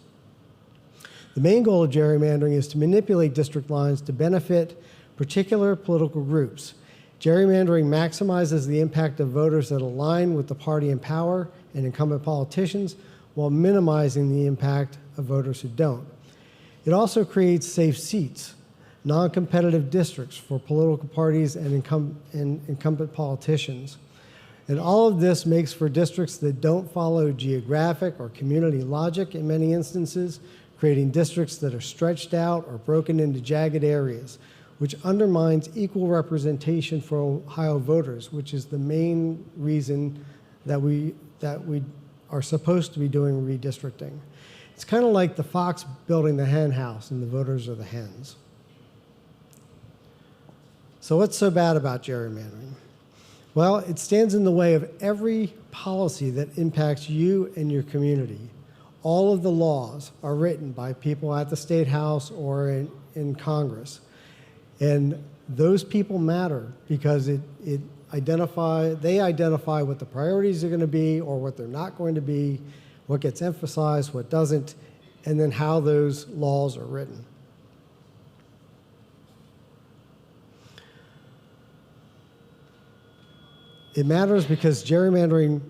The main goal of gerrymandering is to manipulate district lines to benefit particular political groups. Gerrymandering maximizes the impact of voters that align with the party in power and incumbent politicians while minimizing the impact of voters who don't. It also creates safe seats, non-competitive districts for political parties and incumbent politicians. And all of this makes for districts that don't follow geographic or community logic in many instances, creating districts that are stretched out or broken into jagged areas, which undermines equal representation for Ohio voters, which is the main reason that we are supposed to be doing redistricting. It's kind of like the fox building the hen house and the voters are the hens. So what's so bad about gerrymandering? Well, it stands in the way of every policy that impacts you and your community. All of the laws are written by people at the State House or in Congress. And those people matter because they identify what the priorities are going to be or what they're not going to be, what gets emphasized, what doesn't, and then how those laws are written. It matters because gerrymandering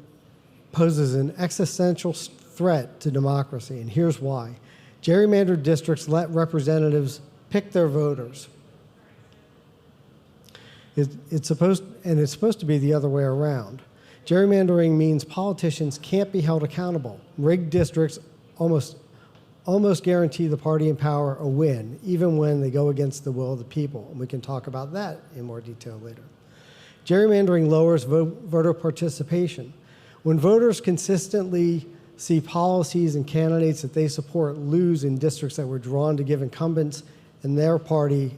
poses an existential threat to democracy, and here's why. Gerrymandered districts let representatives pick their voters. It's supposed to be the other way around. Gerrymandering means politicians can't be held accountable. Rigged districts almost guarantee the party in power a win, even when they go against the will of the people. And we can talk about that in more detail later. Gerrymandering lowers voter participation. When voters consistently see policies and candidates that they support lose in districts that were drawn to give incumbents and their party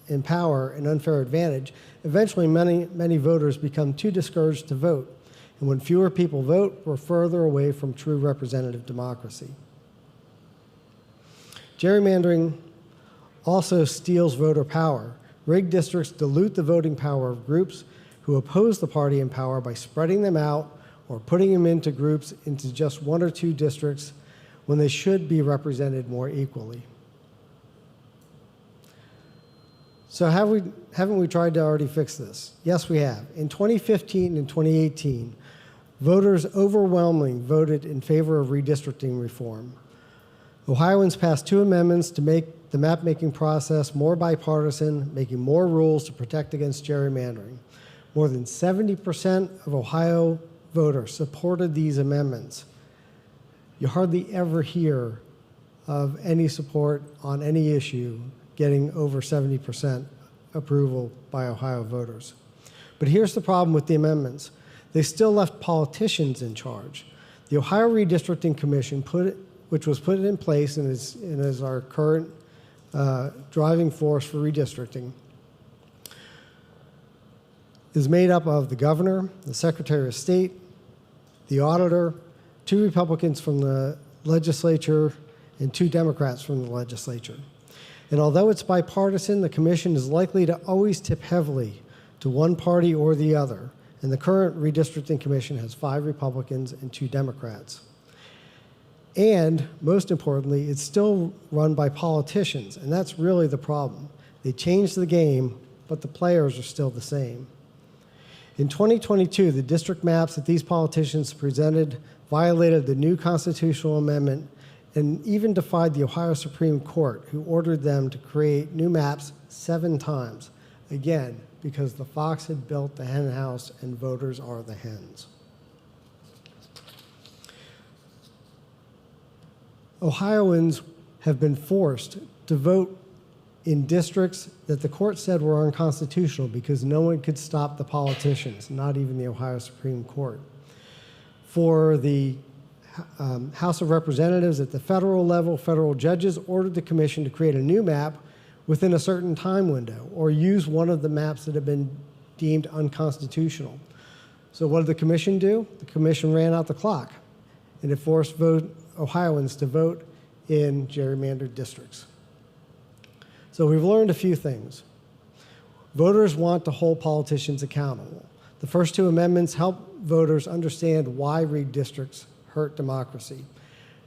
in power an unfair advantage, eventually many voters become too discouraged to vote. And when fewer people vote, we're further away from true representative democracy. Gerrymandering also steals voter power. Rigged districts dilute the voting power of groups who oppose the party in power by spreading them out or putting them into groups into just one or two districts when they should be represented more equally. So haven't we tried to already fix this? Yes, we have. In 2015 and 2018, voters overwhelmingly voted in favor of redistricting reform. Ohioans passed 2 amendments to make the map-making process more bipartisan, making more rules to protect against gerrymandering. More than 70% of Ohio voters supported these amendments. You hardly ever hear of any support on any issue getting over 70% approval by Ohio voters. But here's the problem with the amendments. They still left politicians in charge. The Ohio Redistricting Commission, which was put in place and is our current driving force for redistricting, is made up of the governor, the secretary of state, the auditor, 2 Republicans from the legislature, and 2 Democrats from the legislature. And although it's bipartisan, the commission is likely to always tip heavily to one party or the other. And the current redistricting commission has 5 Republicans and 2 Democrats. And most importantly, it's still run by politicians, and that's really the problem. They changed the game, but the players are still the same. In 2022, the district maps that these politicians presented violated the new constitutional amendment and even defied the Ohio Supreme Court, who ordered them to create new maps 7 times, again, because the fox had built the hen house and voters are the hens. Ohioans have been forced to vote in districts that the court said were unconstitutional because no one could stop the politicians, not even the Ohio Supreme Court. For the House of Representatives at the federal level, federal judges ordered the commission to create a new map within a certain time window or use one of the maps that have been deemed unconstitutional. So what did the commission do? The commission ran out the clock, and it forced Ohioans to vote in gerrymandered districts. So we've learned a few things. Voters want to hold politicians accountable. The first two amendments help voters understand why redistricts hurt democracy.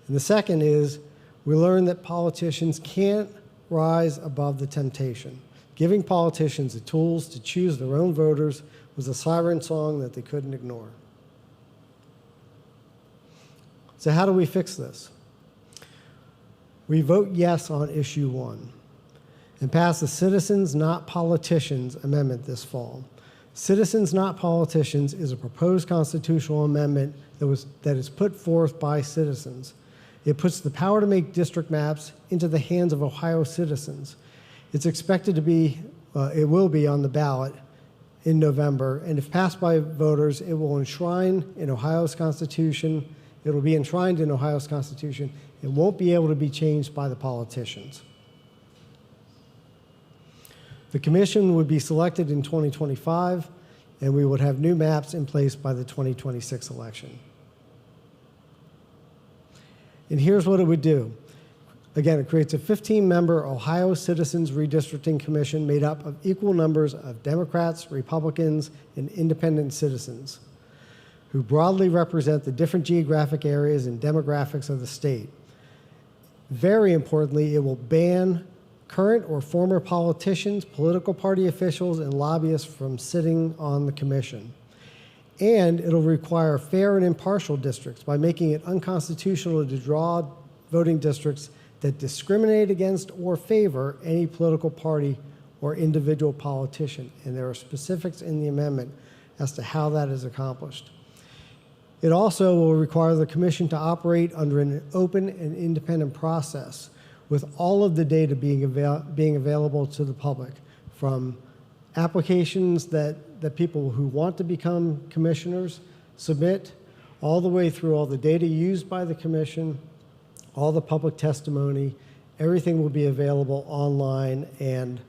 And the second is we learned that politicians can't rise above the temptation. Giving politicians the tools to choose their own voters was a siren song that they couldn't ignore. So how do we fix this? We vote yes on issue 1 and pass the Citizens Not Politicians amendment this fall. Citizens Not Politicians is a proposed constitutional amendment that is put forth by citizens. It puts the power to make district maps into the hands of Ohio citizens. It's expected to be, it will be on the ballot in November, and if passed by voters, it will enshrine in Ohio's Constitution. It will be enshrined in Ohio's Constitution. It won't be able to be changed by the politicians. The commission would be selected in 2025, and we would have new maps in place by the 2026 election. And here's what it would do. Again, it creates a 15-member Ohio Citizens Redistricting Commission made up of equal numbers of Democrats, Republicans, and independent citizens who broadly represent the different geographic areas and demographics of the state. Very importantly, it will ban current or former politicians, political party officials, and lobbyists from sitting on the commission. And it'll require fair and impartial districts by making it unconstitutional to draw voting districts that discriminate against or favor any political party or individual politician. And there are specifics in the amendment as to how that is accomplished. It also will require the commission to operate under an open and independent process with all of the data being available to the public, from applications that people who want to become commissioners submit, all the way through all the data used by the commission, all the public testimony. Everything will be available online, and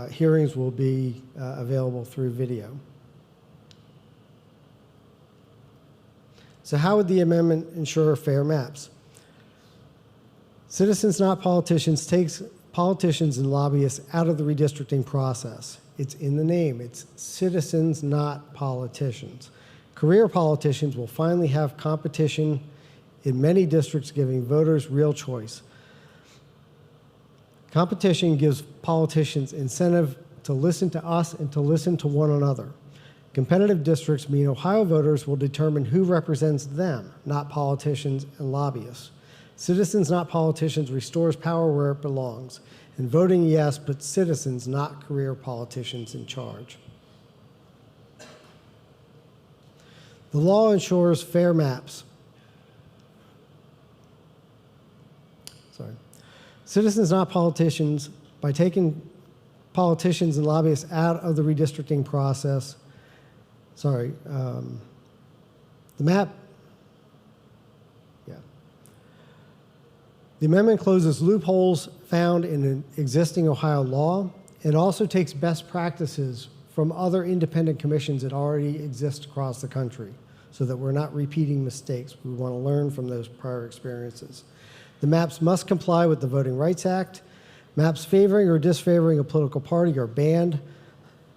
hearings will be available through video. So how would the amendment ensure fair maps? Citizens Not Politicians takes politicians and lobbyists out of the redistricting process. It's in the name. It's citizens, not politicians. Career politicians will finally have competition in many districts, giving voters real choice. Competition gives politicians incentive to listen to us and to listen to one another. Competitive districts mean Ohio voters will determine who represents them, not politicians and lobbyists. Citizens, not politicians, restores power where it belongs. And voting yes puts citizens, not career politicians, in charge. The law ensures fair maps. Citizens, not politicians, by taking politicians and lobbyists out of the redistricting process, the map, the amendment closes loopholes found in an existing Ohio law. It also takes best practices from other independent commissions that already exist across the country so that we're not repeating mistakes. We want to learn from those prior experiences. The maps must comply with the Voting Rights Act. Maps favoring or disfavoring a political party are banned.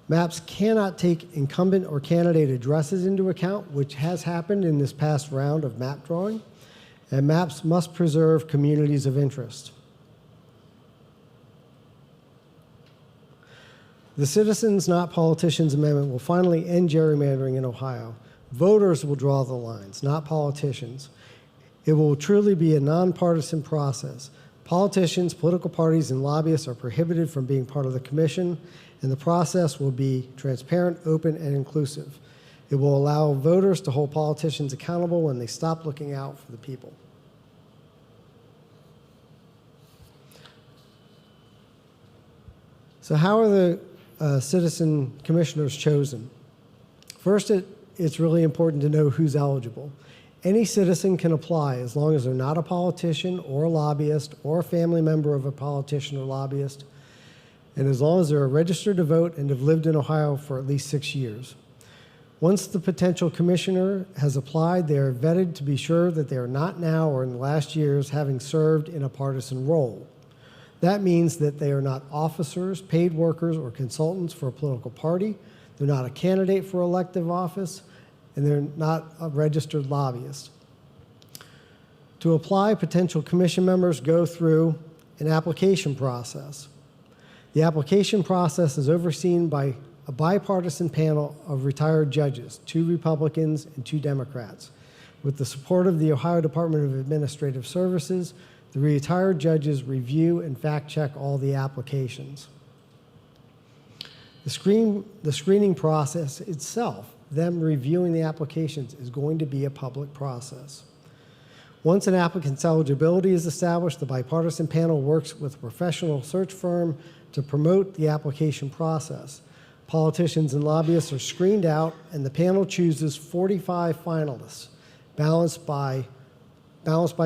Maps cannot take incumbent or candidate addresses into account, which has happened in this past round of map drawing. And maps must preserve communities of interest. The Citizens Not Politicians Amendment will finally end gerrymandering in Ohio. Voters will draw the lines, not politicians. It will truly be a nonpartisan process. Politicians, political parties, and lobbyists are prohibited from being part of the commission, and the process will be transparent, open, and inclusive. It will allow voters to hold politicians accountable when they stop looking out for the people. So how are the citizen commissioners chosen? First, it's really important to know who's eligible. Any citizen can apply as long as they're not a politician or a lobbyist or a family member of a politician or lobbyist, and as long as they're registered to vote and have lived in Ohio for at least 6 years. Once the potential commissioner has applied, they are vetted to be sure that they are not now or in the last years having served in a partisan role. That means that they are not officers, paid workers, or consultants for a political party. They're not a candidate for elective office, and they're not a registered lobbyist. To apply, potential commission members go through an application process. The application process is overseen by a bipartisan panel of retired judges, 2 Republicans and 2 Democrats. With the support of the Ohio Department of Administrative Services, the retired judges review and fact-check all the applications. The screening process itself, them reviewing the applications, is going to be a public process. Once an applicant's eligibility is established, the bipartisan panel works with a professional search firm to promote the application process. Politicians and lobbyists are screened out, and the panel chooses 45 finalists, balanced by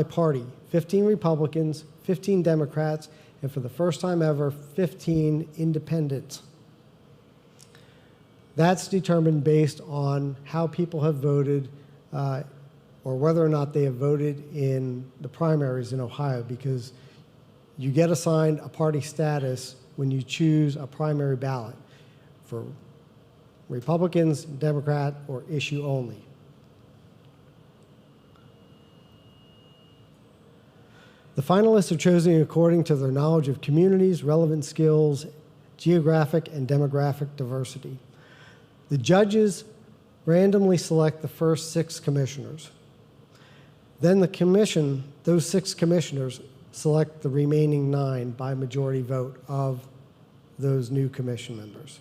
party, 15 Republicans, 15 Democrats, and for the first time ever, 15 independents. That's determined based on how people have voted or whether or not they have voted in the primaries in Ohio, because you get assigned a party status when you choose a primary ballot for Republicans, Democrat, or issue only. The finalists are chosen according to their knowledge of communities, relevant skills, geographic and demographic diversity. The judges randomly select the first 6 commissioners. Then those 6 commissioners select the remaining 9 by majority vote of those new commission members.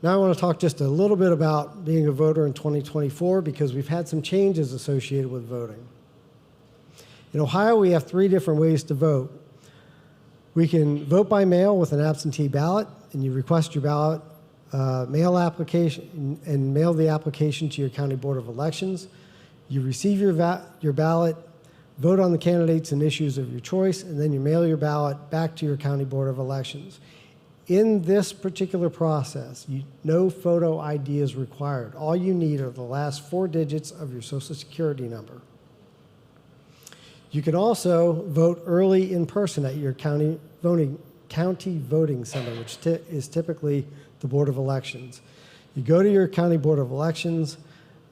Now I want to talk just a little bit about being a voter in 2024, because we've had some changes associated with voting. In Ohio, we have 3 different ways to vote. We can vote by mail with an absentee ballot, and you request your ballot, mail application, and mail the application to your county board of elections. You receive your ballot, vote on the candidates and issues of your choice, and then you mail your ballot back to your county board of elections. In this particular process, no photo ID is required. All you need are the last 4 digits of your Social Security number. You can also vote early in person at your county voting center, which is typically the Board of Elections. You go to your county Board of Elections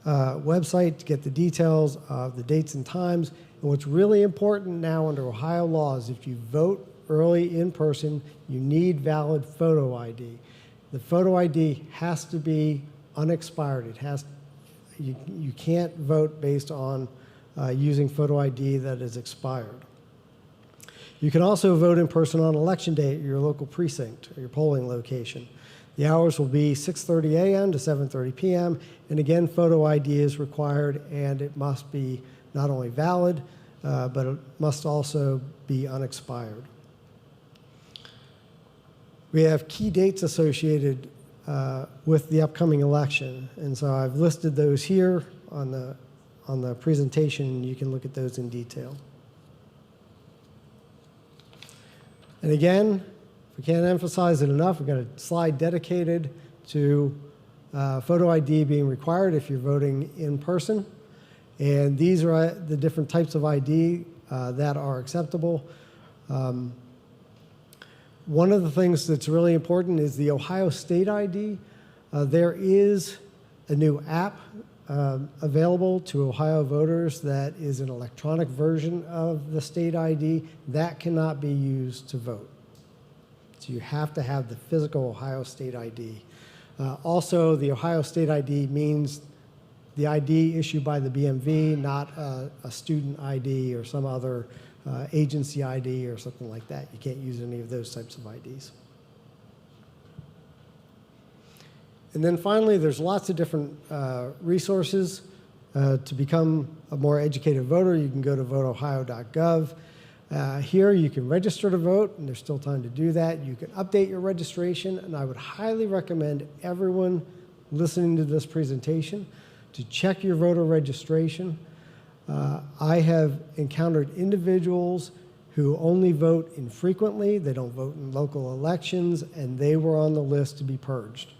website to get the details of the dates and times. And what's really important now under Ohio law is if you vote early in person, you need valid photo ID. The photo ID has to be unexpired. You can't vote based on using photo ID that is expired. You can also vote in person on election day at your local precinct or your polling location. The hours will be 6:30 a.m. to 7:30 p.m. And again, photo ID is required, and it must be not only valid, but it must also be unexpired. We have key dates associated with the upcoming election, and so I've listed those here on the presentation. You can look at those in detail. And again, if we can't emphasize it enough, we've got a slide dedicated to photo ID being required if you're voting in person. And these are the different types of ID that are acceptable. One of the things that's really important is the Ohio State ID. There is a new app available to Ohio voters that is an electronic version of the state ID. That cannot be used to vote. So you have to have the physical Ohio State ID. Also, the Ohio State ID means the ID issued by the BMV, not a student ID or some other agency ID or something like that. You can't use any of those types of IDs. And then finally, there's lots of different resources to become a more educated voter. You can go to voteohio.gov. Here you can register to vote, and there's still time to do that. You can update your registration, and I would highly recommend everyone listening to this presentation to check your voter registration. I have encountered individuals who only vote infrequently, they don't vote in local elections, and they were on the list to be purged.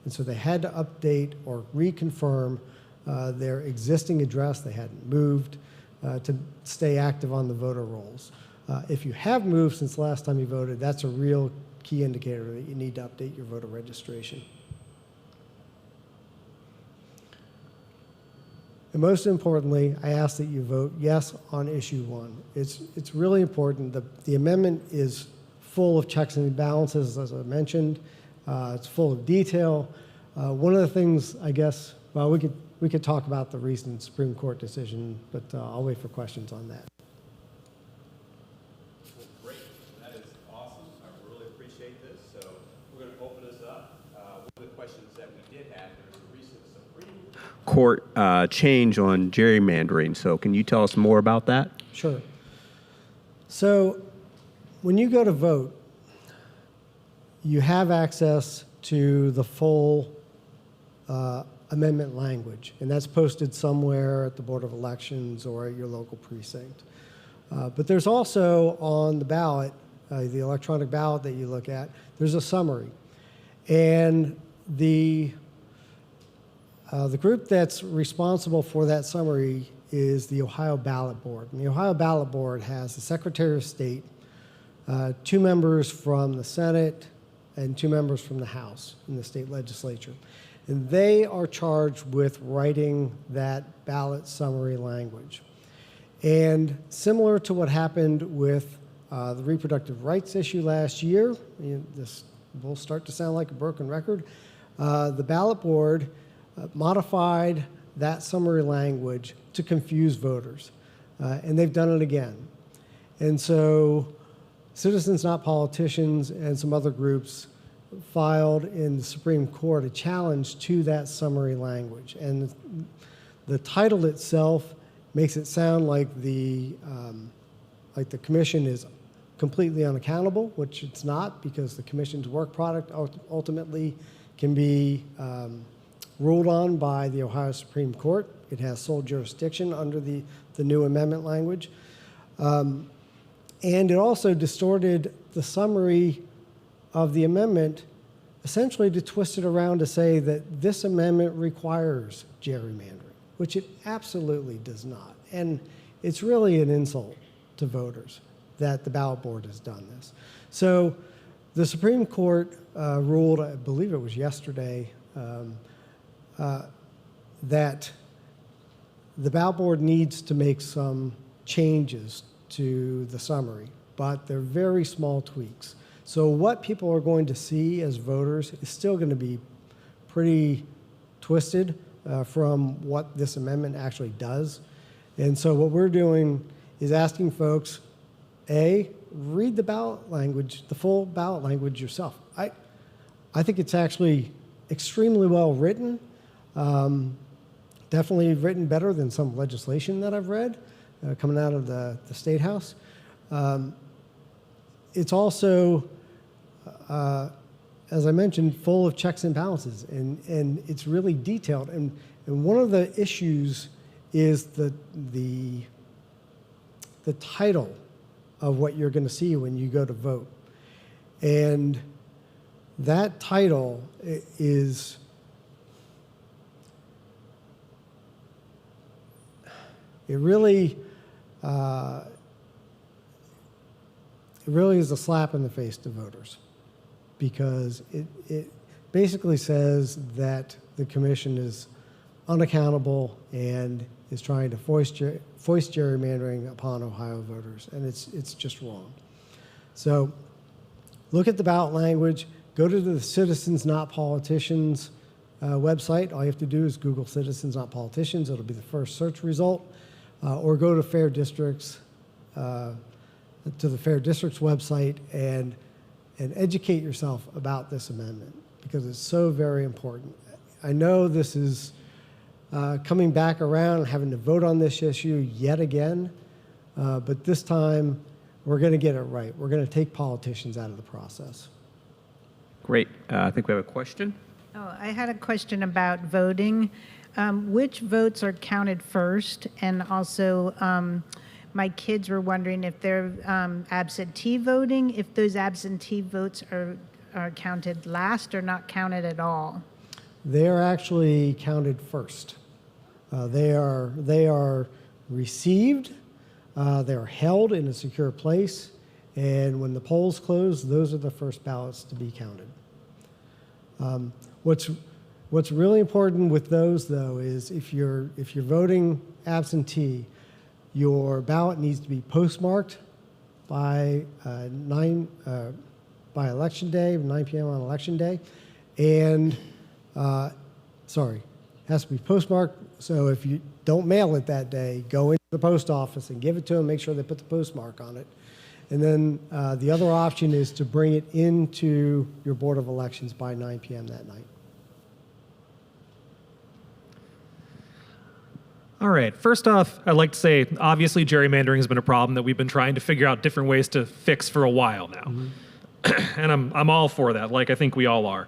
And so they had to update or reconfirm their existing address. They hadn't moved to stay active on the voter rolls. If you have moved since the last time you voted, that's a real key indicator that you need to update your voter registration. And most importantly, I ask that you vote yes on issue 1. It's really important. The amendment is full of checks and balances, as I mentioned. It's full of detail. One of the things, I guess, well, we could talk about the recent Supreme Court decision, but I'll wait for questions on that. Well, great. That is awesome. I really appreciate this. So we're going to open this up. One of the questions that we did have, there was a recent Supreme Court change on gerrymandering. So can you tell us more about that? Sure. So when you go to vote, you have access to the full amendment language, and that's posted somewhere at the Board of Elections or at your local precinct. But there's also on the ballot, the electronic ballot that you look at, there's a summary. And the group that's responsible for that summary is the Ohio Ballot Board. And the Ohio Ballot Board has the Secretary of State, 2 members from the Senate, and 2 members from the House in the state legislature. And they are charged with writing that ballot summary language. And similar to what happened with the reproductive rights issue last year, this will start to sound like a broken record, the ballot board modified that summary language to confuse voters. And they've done it again. And so Citizens Not Politicians and some other groups filed in the Supreme Court a challenge to that summary language. And the title itself makes it sound like the commission is completely unaccountable, which it's not, because the commission's work product ultimately can be ruled on by the Ohio Supreme Court. It has sole jurisdiction under the new amendment language. And it also distorted the summary of the amendment, essentially to twist it around to say that this amendment requires gerrymandering, which it absolutely does not. And it's really an insult to voters that the ballot board has done this. So the Supreme Court ruled, I believe it was yesterday, that the ballot board needs to make some changes to the summary, but they're very small tweaks. So what people are going to see as voters is still going to be pretty twisted from what this amendment actually does. And so what we're doing is asking folks, A, read the ballot language, the full ballot language yourself. I think it's actually extremely well written, definitely written better than some legislation that I've read coming out of the State House. It's also, as I mentioned, full of checks and balances, and it's really detailed. And one of the issues is the title of what you're going to see when you go to vote. And that title is it really is a slap in the face to voters, because it basically says that the commission is unaccountable and is trying to foist gerrymandering upon Ohio voters, and it's just wrong. So look at the ballot language, go to the Citizens Not Politicians website. All you have to do is Google Citizens Not Politicians. It'll be the first search result, or go to Fair Districts, to the Fair Districts website and educate yourself about this amendment, because it's so very important. I know this is coming back around, having to vote on this issue yet again, but this time we're going to get it right. We're going to take politicians out of the process. Great. I think we have a question. Oh, I had a question about voting. Which votes are counted first? And also, my kids were wondering if they're absentee voting, if those absentee votes are counted last or not counted at all. They are actually counted first. They are received, they are held in a secure place, and when the polls close, those are the first ballots to be counted. What's really important with those, though, is if you're voting absentee, your ballot needs to be postmarked by by election day, 9 p.m. on election day, and has to be postmarked. So if you don't mail it that day, go into the post office and give it to them. Make sure they put the postmark on it. And then the other option is to bring it into your Board of Elections by 9 p.m. that night. All right. First off, I'd like to say, obviously, gerrymandering has been a problem that we've been trying to figure out different ways to fix for a while now. Mm-hmm. And I'm all for that, like I think we all are.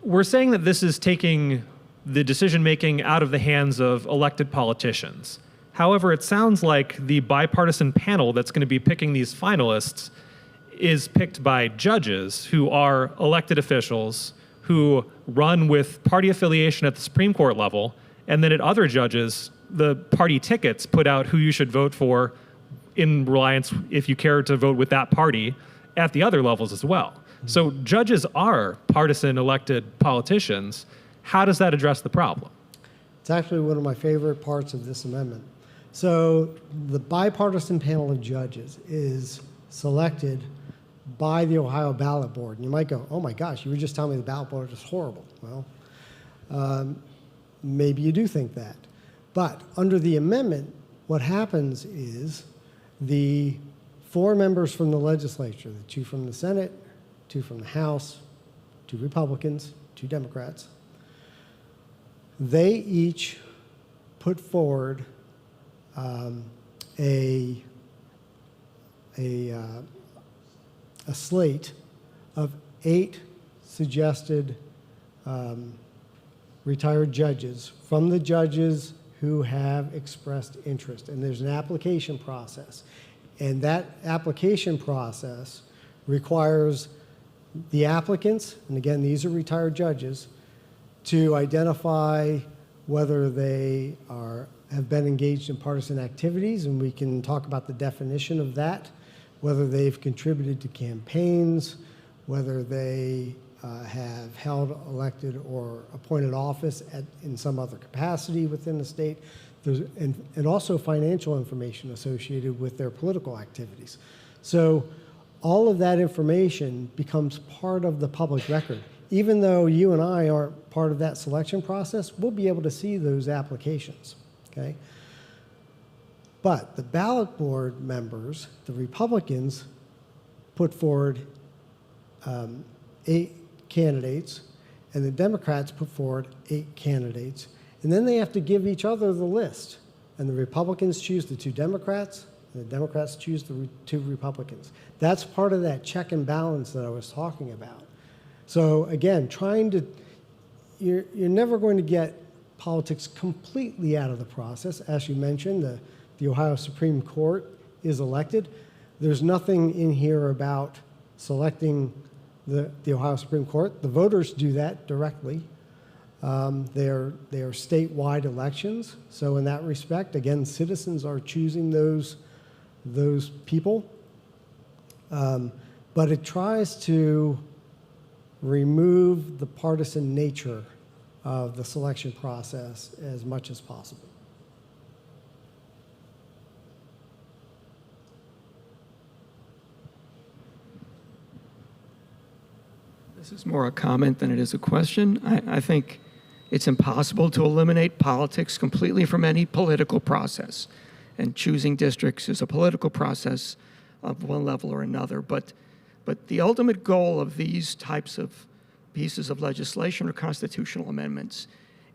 We're saying that this is taking the decision-making out of the hands of elected politicians. However, it sounds like the bipartisan panel that's going to be picking these finalists is picked by judges who are elected officials who run with party affiliation at the Supreme Court level, and then at other judges, the party tickets put out who you should vote for in reliance, if you care to vote with that party, at the other levels as well. So judges are partisan elected politicians. How does that address the problem? It's actually one of my favorite parts of this amendment. So the bipartisan panel of judges is selected by the Ohio Ballot Board. And you might go, oh my gosh, you were just telling me the ballot board is horrible. Well, maybe you do think that. But under the amendment, what happens is the 4 members from the legislature, the 2 from the Senate, 2 from the House, 2 Republicans, 2 Democrats, they each put forward a slate of 8 suggested retired judges from the judges who have expressed interest. And there's an application process. And that application process requires the applicants, and again, these are retired judges, to identify whether they have been engaged in partisan activities, and we can talk about the definition of that, whether they've contributed to campaigns, whether they have held elected or appointed office in some other capacity within the state, and also financial information associated with their political activities. So all of that information becomes part of the public record. Even though you and I aren't part of that selection process, we'll be able to see those applications, okay? But the ballot board members, the Republicans, put forward 8 candidates, and the Democrats put forward 8 candidates, and then they have to give each other the list. And the Republicans choose the 2 Democrats, and the Democrats choose the 2 Republicans. That's part of that check and balance that I was talking about. So again, you're never going to get politics completely out of the process. As you mentioned, the Ohio Supreme Court is elected. There's nothing in here about selecting the Ohio Supreme Court. The voters do that directly. They are statewide elections. So in that respect, again, citizens are choosing those people. But it tries to remove the partisan nature of the selection process as much as possible. This is more a comment than it is a question. I think it's impossible to eliminate politics completely from any political process. And choosing districts is a political process of one level or another. But the ultimate goal of these types of pieces of legislation or constitutional amendments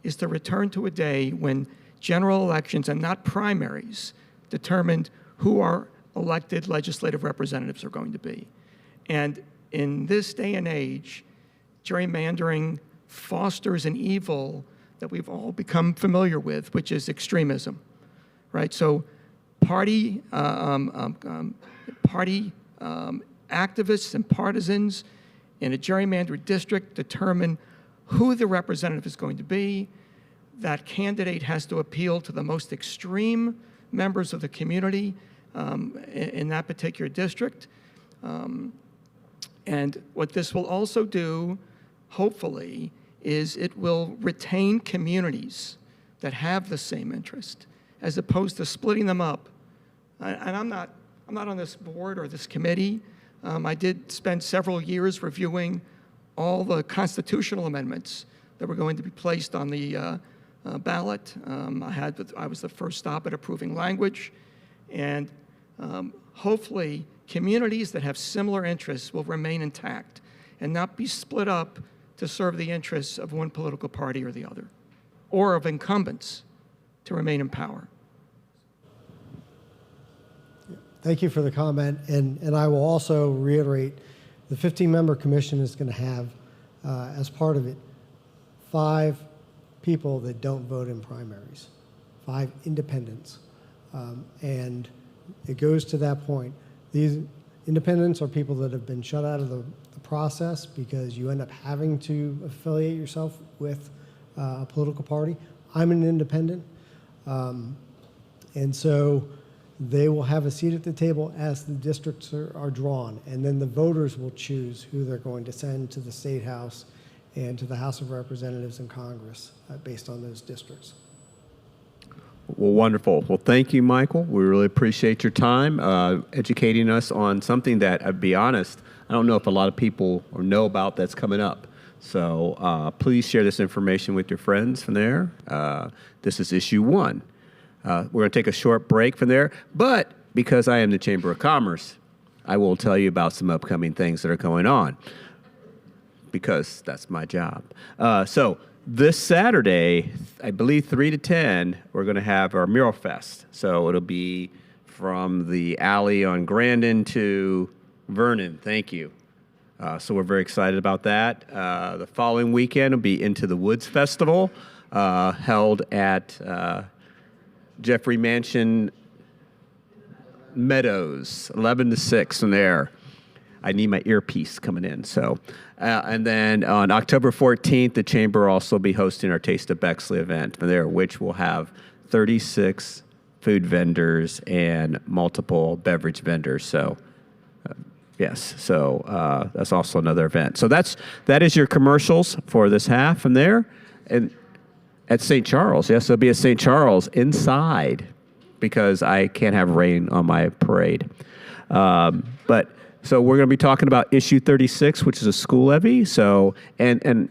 is to return to a day when general elections and not primaries determined who our elected legislative representatives are going to be. And in this day and age, gerrymandering fosters an evil that we've all become familiar with, which is extremism, right? So party activists and partisans in a gerrymandered district determine who the representative is going to be. That candidate has to appeal to the most extreme members of the community in that particular district. And what this will also do, hopefully, is it will retain communities that have the same interest, as opposed to splitting them up. And I'm not on this board or this committee. I did spend several years reviewing all the constitutional amendments that were going to be placed on the ballot. I was the first stop at approving language, and hopefully communities that have similar interests will remain intact and not be split up to serve the interests of one political party or the other, or of incumbents to remain in power. Thank you for the comment, and I will also reiterate, the 15-member commission is going to have, as part of it, 5 people that don't vote in primaries, 5 independents. And it goes to that point. These independents are people that have been shut out of the process because you end up having to affiliate yourself with a political party. I'm an independent, and so they will have a seat at the table as the districts are drawn, and then the voters will choose who they're going to send to the State House and to the House of Representatives and Congress based on those districts. Well, wonderful. Well, thank you, Michael. We really appreciate your time educating us on something that, I'll be honest, I don't know if a lot of people know about that's coming up. So please share this information with your friends from there. This is issue 1. We're going to take a short break from there, but because I am the Chamber of Commerce, I will tell you about some upcoming things that are going on, because that's my job. So this Saturday, I believe 3 to 10, we're going to have our Mural Fest. So it'll be from the alley on Grandin to Vernon. Thank you. So we're very excited about that. The following weekend will be Into the Woods Festival, held at Jeffrey Mansion Meadows, 11 to 6 from there. I need my earpiece coming in. So, and then on October 14th, the Chamber will also be hosting our Taste of Bexley event from there, which will have 36 food vendors and multiple beverage vendors. So, yes, so that's also another event. So that is your commercials for this half from there. And at St. Charles, yes, it'll be at St. Charles inside, because I can't have rain on my parade. So we're going to be talking about issue 36, which is a school levy. So, and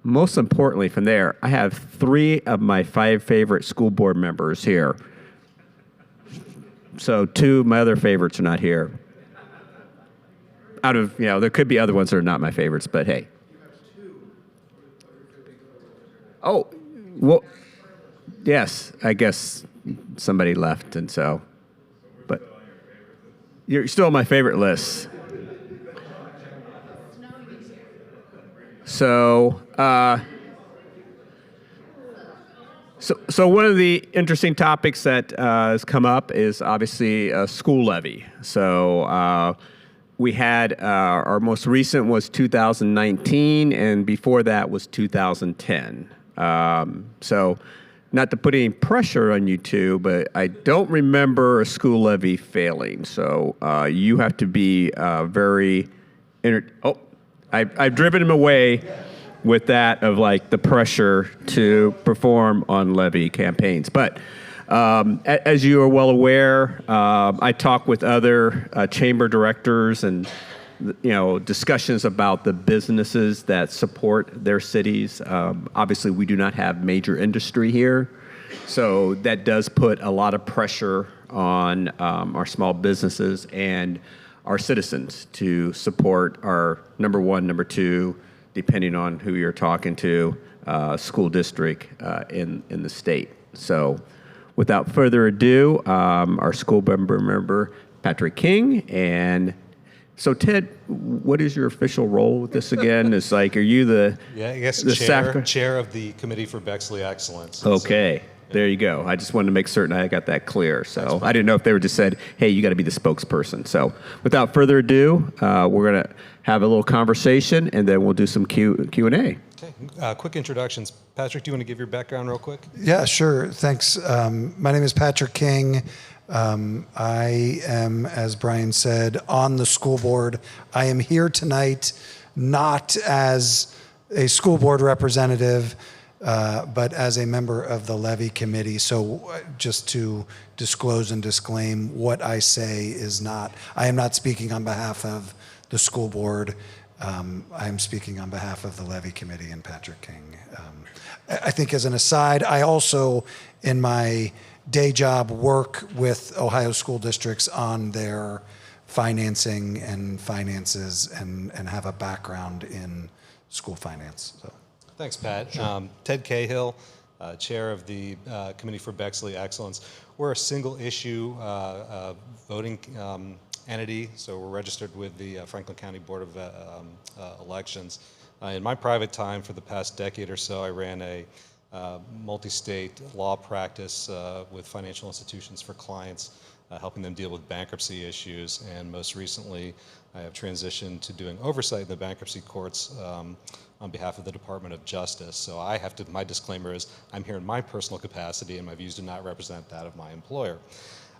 most importantly from there, I have 3 of my 5 favorite school board members here. So 2 of my other favorites are not here. Out of, there could be other ones that are not my favorites, but hey. Oh, well, yes, I guess somebody left, and so, but you're still on my favorite list. So, so one of the interesting topics that has come up is obviously a school levy. So we had our most recent was 2019, and before that was 2010. So not to put any pressure on you two, but I don't remember a school levy failing. So you have to be very, I've driven him away with that of like the pressure to perform on levy campaigns. But as you are well aware, I talk with other chamber directors and discussions about the businesses that support their cities. Obviously, we do not have major industry here, so that does put a lot of pressure on our small businesses and our citizens to support our number 1, number 2, depending on who you're talking to, school district in the state. So without further ado, our school member, Patrick King, and So Ted, what is your official role with this again? It's like, are you the Yeah, I guess the chair of the Committee for Bexley Excellence. Okay, there you go. I just wanted to make certain I got that clear. So I didn't know if they were just said, hey, you got to be the spokesperson. So without further ado, we're going to have a little conversation, and then we'll do some Q&A. Okay, quick introductions. Patrick, do you want to give your background real quick? Yeah, sure. Thanks. My name is Patrick King. I am, as Brian said, on the school board. I am here tonight not as a school board representative, but as a member of the levy committee. So just to disclose and disclaim, what I say is not, I am not speaking on behalf of the school board. I am speaking on behalf of the levy committee and Patrick King. I think as an aside, I also, in my day job, work with Ohio school districts on their financing and finances and have a background in school finance. So. Thanks, Pat. Sure. Ted Cahill, chair of the Committee for Bexley Excellence. We're a single issue voting entity, so we're registered with the Franklin County Board of Elections. In my private time for the past decade or so, I ran a multi-state law practice with financial institutions for clients, helping them deal with bankruptcy issues. And most recently, I have transitioned to doing oversight in the bankruptcy courts on behalf of the Department of Justice. So I have to, my disclaimer is, I'm here in my personal capacity and my views do not represent that of my employer.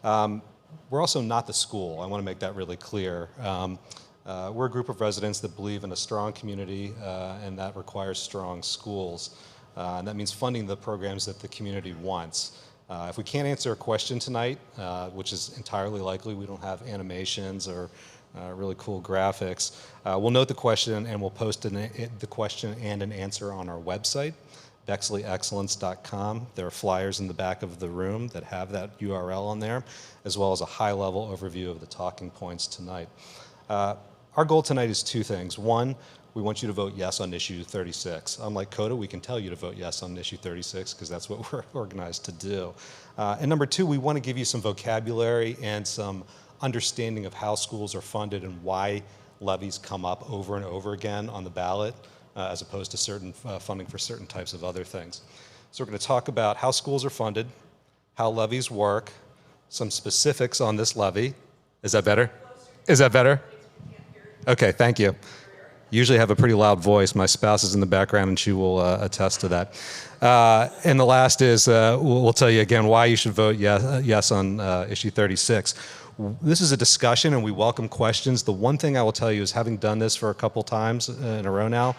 We're also not the school. I want to make that really clear. We're a group of residents that believe in a strong community and that requires strong schools. And that means funding the programs that the community wants. If we can't answer a question tonight, which is entirely likely, we don't have animations or really cool graphics, we'll note the question and we'll post the question and an answer on our website, bexleyexcellence.com. There are flyers in the back of the room that have that URL on there, as well as a high-level overview of the talking points tonight. Our goal tonight is two things. One, we want you to vote yes on issue 36. Unlike COTA, we can tell you to vote yes on issue 36 because that's what we're organized to do. And number two, we want to give you some vocabulary and some understanding of how schools are funded and why levies come up over and over again on the ballot as opposed to certain funding for certain types of other things. So we're going to talk about how schools are funded, how levies work, some specifics on this levy. Is that better? Is that better? Okay, thank you. Usually have a pretty loud voice. My spouse is in the background and she will attest to that. And the last is we'll tell you again why you should vote yes on issue 36. This is a discussion and we welcome questions. The one thing I will tell you is, having done this for a couple times in a row now,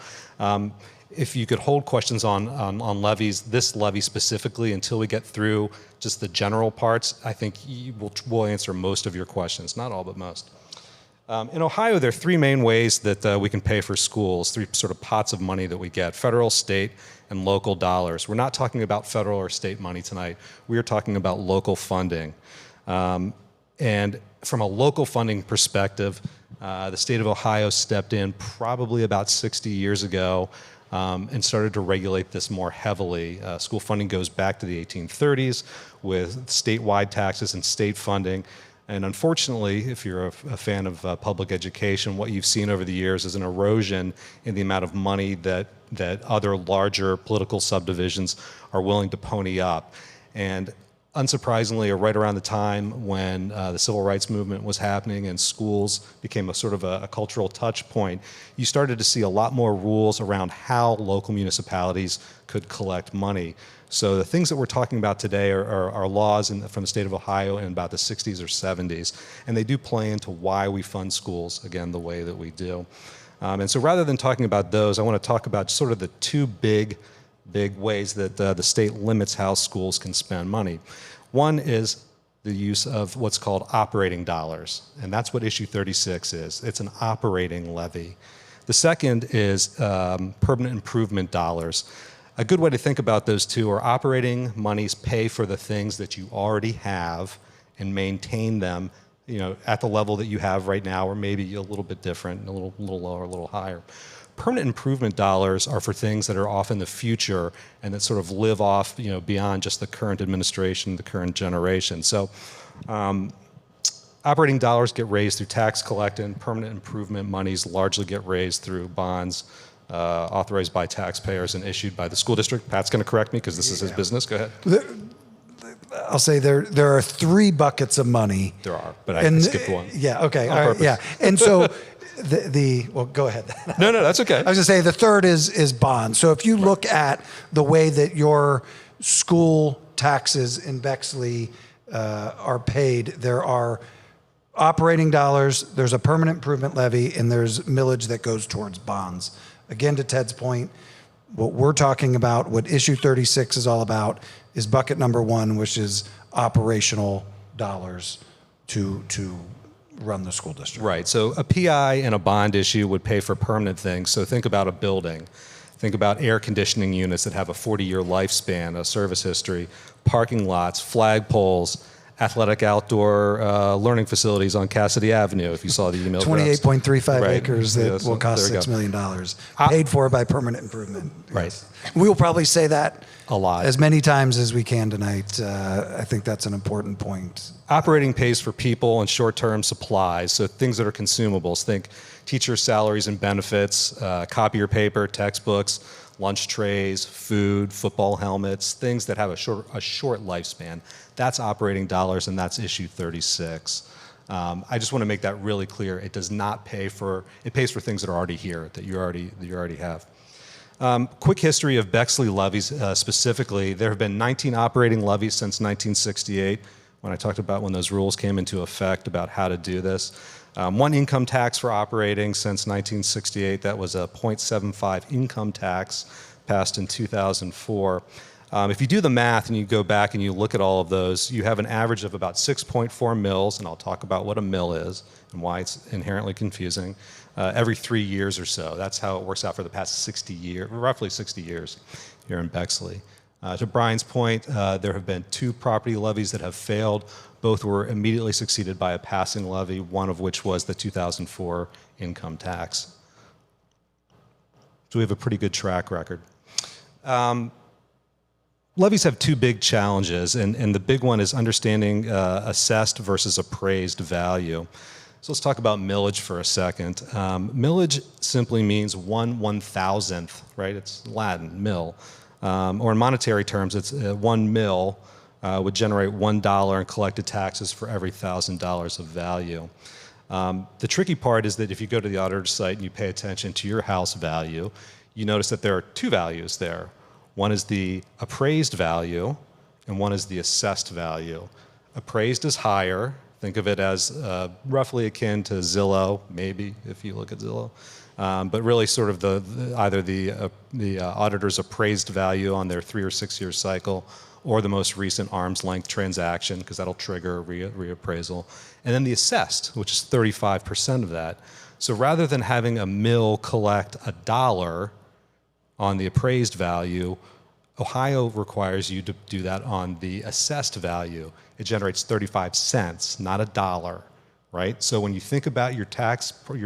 if you could hold questions on levies, this levy specifically, until we get through just the general parts, I think we'll answer most of your questions. Not all, but most. In Ohio, there are three main ways that we can pay for schools, three sort of pots of money that we get: federal, state, and local dollars. We're not talking about federal or state money tonight. We are talking about local funding. And from a local funding perspective, the state of Ohio stepped in probably about 60 years ago and started to regulate this more heavily. School funding goes back to the 1830s with statewide taxes and state funding. And unfortunately, if you're a fan of public education, what you've seen over the years is an erosion in the amount of money that other larger political subdivisions are willing to pony up. And unsurprisingly, right around the time when the civil rights movement was happening and schools became a sort of a cultural touch point, you started to see a lot more rules around how local municipalities could collect money. So the things that we're talking about today are laws from the state of Ohio in about the 60s or 70s, and they do play into why we fund schools, again, the way that we do. And so rather than talking about those, I want to talk about sort of the two big ways that the state limits how schools can spend money. One is the use of what's called operating dollars, and that's what issue 36 is. It's an operating levy. The second is permanent improvement dollars. A good way to think about those two are operating monies pay for the things that you already have and maintain them, at the level that you have right now, or maybe a little bit different, a little lower, a little higher. Permanent improvement dollars are for things that are off in the future and that sort of live off, beyond just the current administration, the current generation. So Operating dollars get raised through tax collecting. Permanent improvement monies largely get raised through bonds authorized by taxpayers and issued by the school district. Pat's going to correct me because this is his business. Go ahead. I'll say there are 3 buckets of money. There are, but I skipped one. Yeah, okay. On All right, purpose. yeah. And so well, go ahead. No, that's okay. I was going to say the third is bonds. So if you look at the way that your school taxes in Bexley are paid, there are operating dollars, there's a permanent improvement levy, and there's millage that goes towards bonds. Again, to Ted's point, what we're talking about, what issue 36 is all about, is bucket number 1, which is operational dollars to run the school district. Right. So a PI and a bond issue would pay for permanent things. So think about a building. Think about air conditioning units that have a 40-year lifespan, a service history, parking lots, flagpoles, athletic outdoor learning facilities on Cassidy Avenue, if you saw the email. 28.35 Right. acres that Yes, will cost there we $6 go. million, paid for by permanent improvement. Right. Yes. We will probably say that A lot. as many times as we can tonight. I think that's an important point. Operating pays for people and short-term supplies, so things that are consumables. Think teacher salaries and benefits, copier paper, textbooks, lunch trays, food, football helmets, things that have a short lifespan. That's operating dollars, and that's issue 36. I just want to make that really clear. It does not pay for, it pays for things that are already here, that you already have. Quick history of Bexley levies specifically. There have been 19 operating levies since 1968, when I talked about when those rules came into effect about how to do this. 1 income tax for operating since 1968. That was a 0.75 income tax passed in 2004. If you do the math and you go back and you look at all of those, you have an average of about 6.4 mills, and I'll talk about what a mill is and why it's inherently confusing, every 3 years or so. That's how it works out for the past 60 years, roughly 60 years here in Bexley. To Brian's point, there have been 2 property levies that have failed. Both were immediately succeeded by a passing levy, one of which was the 2004 income tax. So we have a pretty good track record. Levies have 2 big challenges, and the big one is understanding assessed versus appraised value. So let's talk about millage for a second. Millage simply means 1/1000th, right? It's Latin, mill. Or in monetary terms, it's 1 mill would generate $1 in collected taxes for every $1,000 of value. The tricky part is that if you go to the auditor's site and you pay attention to your house value, you notice that there are 2 values there. One is the appraised value, and one is the assessed value. Appraised is higher. Think of it as roughly akin to Zillow, maybe, if you look at Zillow. But really sort of either the auditor's appraised value on their 3 or 6 year cycle, or the most recent arm's length transaction, because that'll trigger reappraisal. And then the assessed, which is 35% of that. So rather than having a mill collect $1 on the appraised value, Ohio requires you to do that on the assessed value. It generates 35 cents, not $1, right? So when you think about your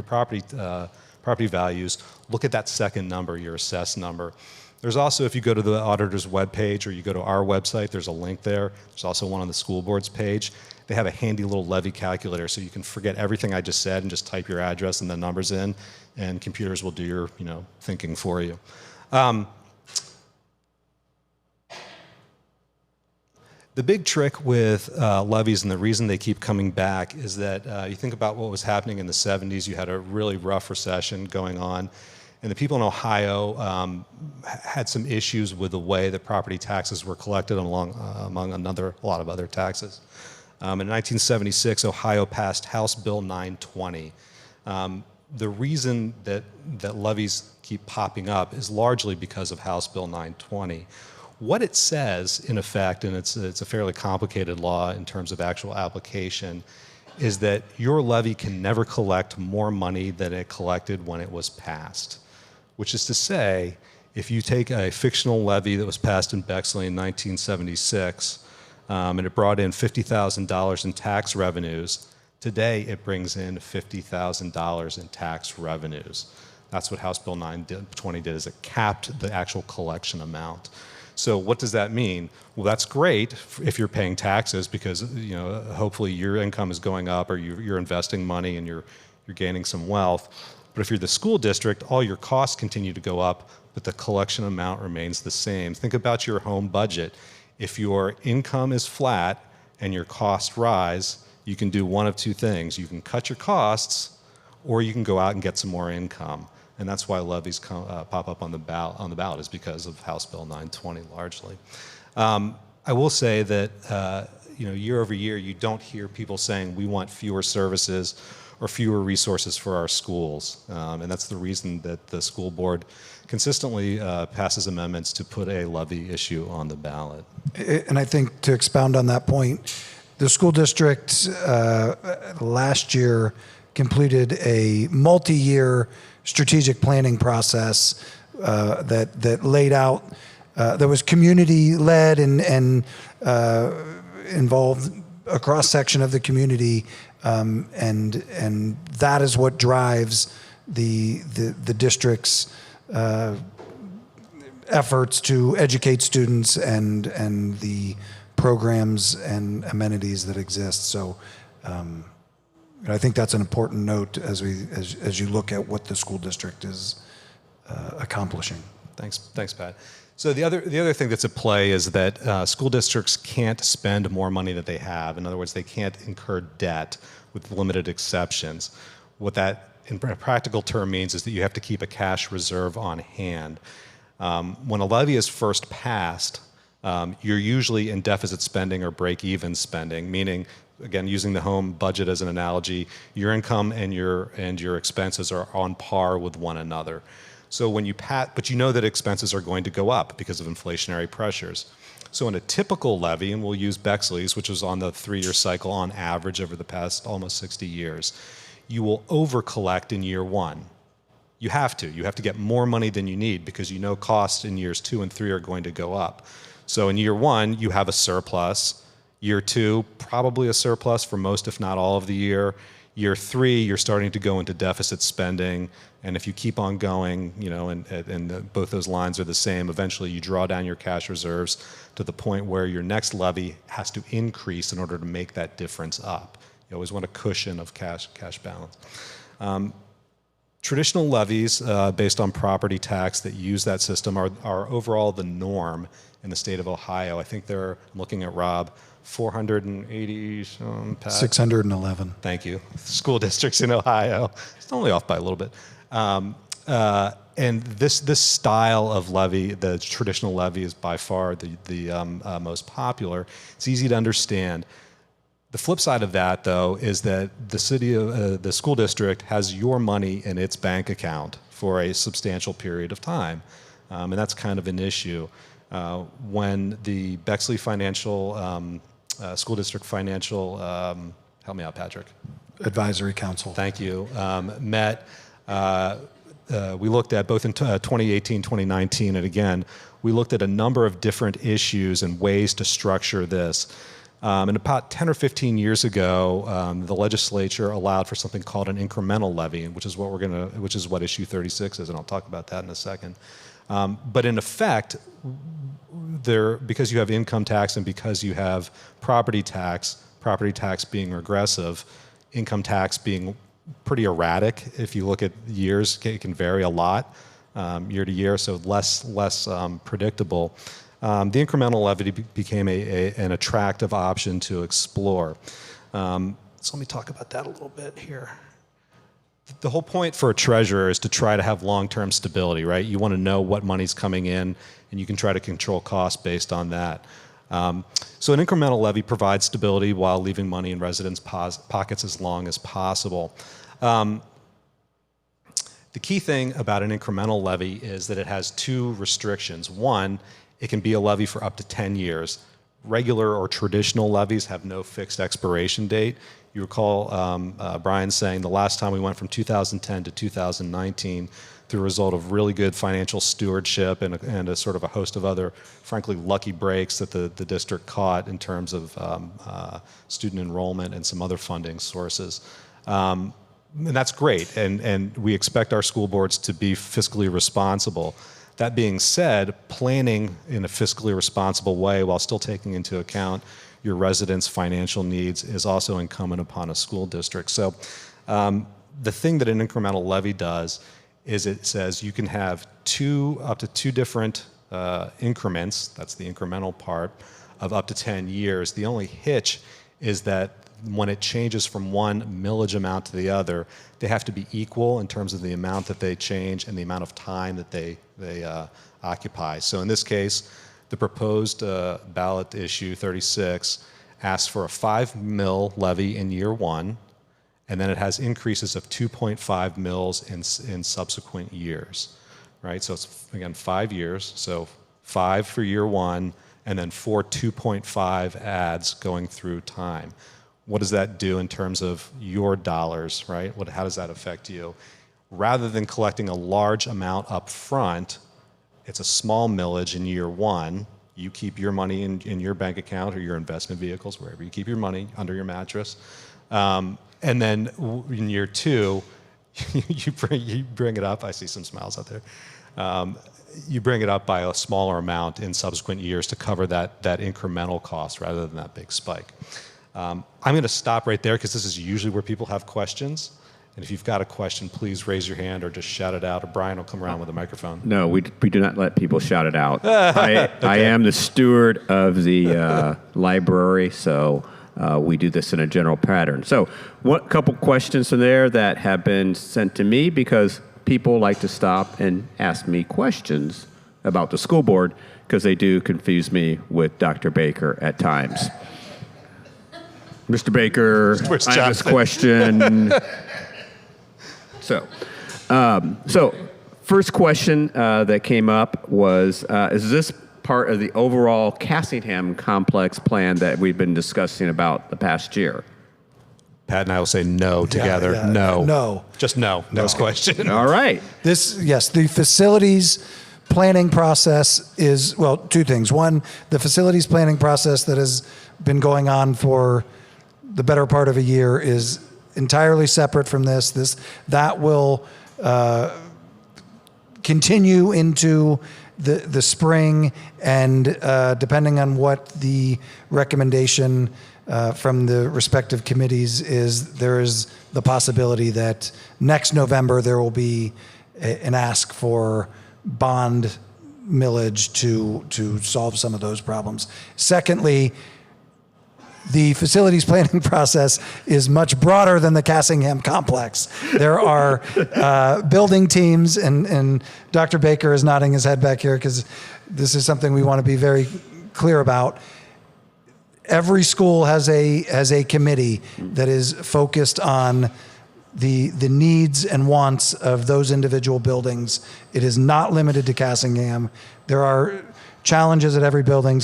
property values, look at that second number, your assessed number. There's also, if you go to the auditor's webpage or you go to our website, there's a link there. There's also one on the school board's page. They have a handy little levy calculator, so you can forget everything I just said and just type your address and the numbers in, and computers will do your thinking for you. The big trick with levies, and the reason they keep coming back, is that you think about what was happening in the 70s. You had a really rough recession going on, and the people in Ohio had some issues with the way that property taxes were collected among a lot of other taxes. In 1976, Ohio passed House Bill 920. The reason that levies keep popping up is largely because of House Bill 920. What it says, in effect, and it's a fairly complicated law in terms of actual application, is that your levy can never collect more money than it collected when it was passed. Which is to say, if you take a fictional levy that was passed in Bexley in 1976, and it brought in $50,000 in tax revenues, today it brings in $50,000 in tax revenues. That's what House Bill 920 did, is it capped the actual collection amount. So what does that mean? Well, that's great if you're paying taxes because hopefully your income is going up or you're investing money and you're gaining some wealth. But if you're the school district, all your costs continue to go up, but the collection amount remains the same. Think about your home budget. If your income is flat and your costs rise, you can do one of two things. You can cut your costs, or you can go out and get some more income. And that's why levies pop up on the ballot is because of House Bill 920 largely. I will say that year over year, you don't hear people saying we want fewer services or fewer resources for our schools. And that's the reason that the school board consistently passes amendments to put a levy issue on the ballot. And I think to expound on that point, the school district last year completed a multi-year strategic planning process that laid out, that was community-led and involved a cross-section of the community, and that is what drives the district's efforts to educate students and the programs and amenities that exist. So I think that's an important note as you look at what the school district is accomplishing. Thanks, Pat. So the other thing that's at play is that school districts can't spend more money than they have. In other words, they can't incur debt with limited exceptions. What that in a practical term means is that you have to keep a cash reserve on hand. When a levy is first passed, you're usually in deficit spending or break-even spending, meaning, again, using the home budget as an analogy, your income and your expenses are on par with one another. So when but you know that expenses are going to go up because of inflationary pressures. So in a typical levy, and we'll use Bexley's, which was on the 3-year cycle on average over the past almost 60 years, you will over-collect in year 1. You have to get more money than you need because you know costs in years 2 and 3 are going to go up. So in year 1, you have a surplus. Year 2, probably a surplus for most, if not all of the year. Year 3, you're starting to go into deficit spending. And if you keep on going, and both those lines are the same, eventually you draw down your cash reserves to the point where your next levy has to increase in order to make that difference up. You always want a cushion of cash balance. Traditional levies based on property tax that use that system are overall the norm in the state of Ohio. I think I'm looking at Rob, 480 some. 611. Thank you. School districts in Ohio. It's only off by a little bit. And this style of levy, the traditional levy, is by far the most popular. It's easy to understand. The flip side of that, though, is that the school district has your money in its bank account for a substantial period of time, and that's kind of an issue. When the Bexley School District Financial, help me out, Patrick. Advisory Council. Thank you. Met. We looked at both in 2018, 2019, and again, we looked at a number of different issues and ways to structure this. And about 10 or 15 years ago, the legislature allowed for something called an incremental levy, which is what issue 36 is, and I'll talk about that in a second. But in effect, because you have income tax and because you have property tax being regressive, income tax being pretty erratic. If you look at years, it can vary a lot year to year, so less predictable. The incremental levy became an attractive option to explore. So let me talk about that a little bit here. The whole point for a treasurer is to try to have long-term stability, right? You want to know what money's coming in, and you can try to control costs based on that. So an incremental levy provides stability while leaving money in residents' pockets as long as possible. The key thing about an incremental levy is that it has 2 restrictions. One, it can be a levy for up to 10 years. Regular or traditional levies have no fixed expiration date. You recall Brian saying the last time we went from 2010 to 2019 through a result of really good financial stewardship and a sort of a host of other, frankly, lucky breaks that the district caught in terms of student enrollment and some other funding sources. And that's great, and we expect our school boards to be fiscally responsible. At That being said, planning in a fiscally responsible way while still taking into account your residents' financial needs is also incumbent upon a school district. So the thing that an incremental levy does is it says you can have up to two different increments, that's the incremental part, of up to 10 years. The only hitch is that when it changes from one millage amount to the other, they have to be equal in terms of the amount that they change and the amount of time that they occupy. So in this case, the proposed ballot issue 36 asks for a 5 mil levy in year one, and then it has increases of 2.5 mils in subsequent years, right? So it's, again, 5 years, so 5 for year one, and then 4 2.5 adds going through time. What does that do in terms of your dollars, right? How does that affect you? Rather than collecting a large amount up front, it's a small millage in year one. You keep your money in your bank account or your investment vehicles, wherever you keep your money, under your mattress. And then in year two, you bring it up. I see some smiles out there. You bring it up by a smaller amount in subsequent years to cover that incremental cost rather than that big spike. I'm going to stop right there because this is usually where people have questions. And if you've got a question, please raise your hand or just shout it out, or Brian will come around with a microphone. No, we do not let people shout it out. I am the steward of the library, so we do this in a general pattern. So what couple questions from there that have been sent to me, because people like to stop and ask me questions about the school board because they do confuse me with Dr. Baker at times. Mr. Baker, I have this question. So first question that came up was, is this part of the overall Cassingham complex plan that we've been discussing about the past year? Pat and I will say no together. Yeah. No. No. Just no. Next question. All right. Yes, the facilities planning process is, well, two things. One, the facilities planning process that has been going on for the better part of a year is entirely separate from this. That will continue into the spring, and depending on what the recommendation from the respective committees is, there is the possibility that next November there will be an ask for bond millage to solve some of those problems. Secondly, the facilities planning process is much broader than the Cassingham complex. There are building teams, and Dr. Baker is nodding his head back here because this is something we want to be very clear about. Every school has a committee that is focused on the needs and wants of those individual buildings. It is not limited to Cassingham. There are challenges at every building.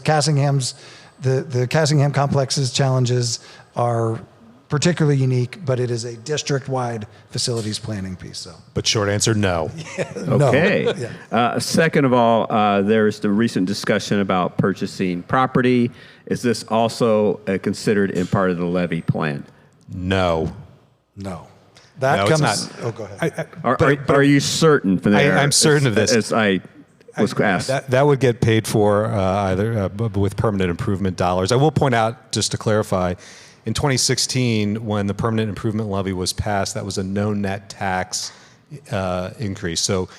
The Cassingham complex's challenges are particularly unique, but it is a district-wide facilities planning piece. So, But short answer, no. No. Okay. Yeah. Second of all, there's the recent discussion about purchasing property. Is this also considered in part of the levy plan? No. No. That No, it's comes. not. Oh, go ahead. Are you certain for that? I'm certain of this. As I was asked. That would get paid for either with permanent improvement dollars. I will point out, just to clarify, in 2016, when the permanent improvement levy was passed, that was a no net tax increase. So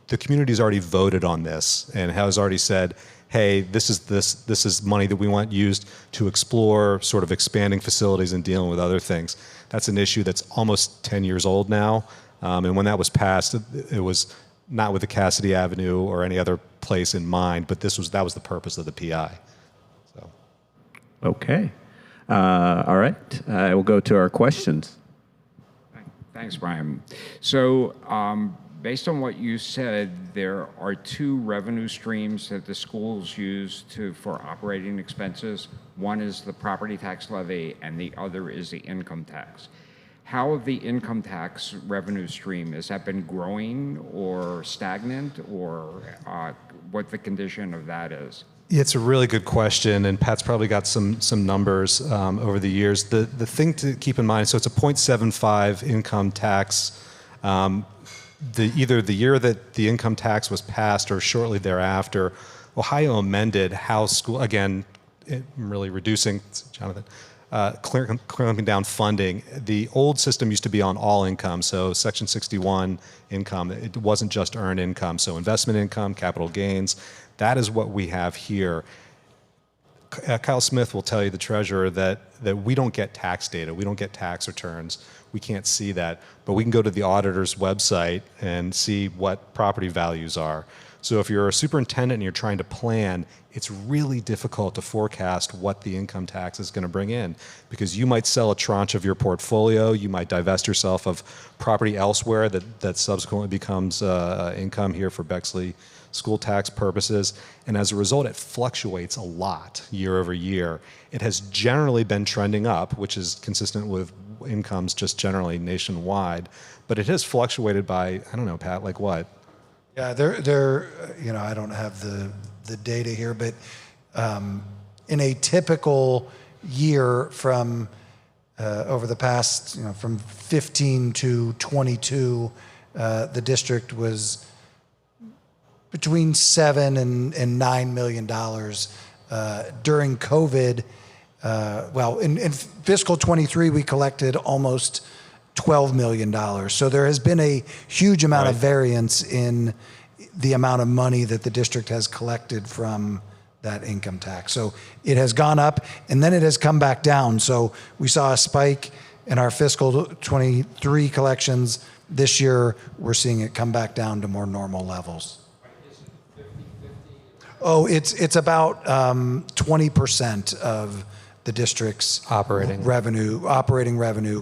the community's already voted on this and has already said, hey, this is money that we want used to explore sort of expanding facilities and dealing with other things. That's an issue that's almost 10 years old now. And when that was passed, it was not with the Cassidy Avenue or any other place in mind, but that was the purpose of the PI. So. Okay. All right. We'll go to our questions. Thanks, Brian. So based on what you said, there are two revenue streams that the schools use for operating expenses. One is the property tax levy, and the other is the income tax. How have the income tax revenue stream, has that been growing or stagnant, or what the condition of that is? It's a really good question, and Pat's probably got some numbers over the years. The thing to keep in mind, so it's a 0.75 income tax. either the year that the income tax was passed or shortly thereafter, Ohio amended how school, again, really reducing, Jonathan, clamping down funding. The old system used to be on all income, so Section 61 income. It wasn't just earned income, so investment income, capital gains. That is what we have here. Kyle Smith will tell you, the treasurer, that we don't get tax data. We don't get tax returns. We can't see that. But we can go to the auditor's website and see what property values are. So if you're a superintendent and you're trying to plan, it's really difficult to forecast what the income tax is going to bring in, because you might sell a tranche of your portfolio, you might divest yourself of property elsewhere that subsequently becomes income here for Bexley school tax purposes, and as a result, it fluctuates a lot year over year. It has generally been trending up, which is consistent with incomes just generally nationwide, but it has fluctuated by, I don't know, Pat, like what? Yeah, you know, I don't have the data here, but in a typical year from over the past, you know, from 15 to 22, the district was between $7 and $9 million. During COVID, well, in fiscal 23, we collected almost $12 million. So there has been a huge amount of variance in the amount of money that the district has collected from that income tax. So it has gone up and then it has come back down. So we saw a spike in our fiscal 23 collections. This year, we're seeing it come back down to more normal levels. Oh, it's about 20% of the district's operating revenue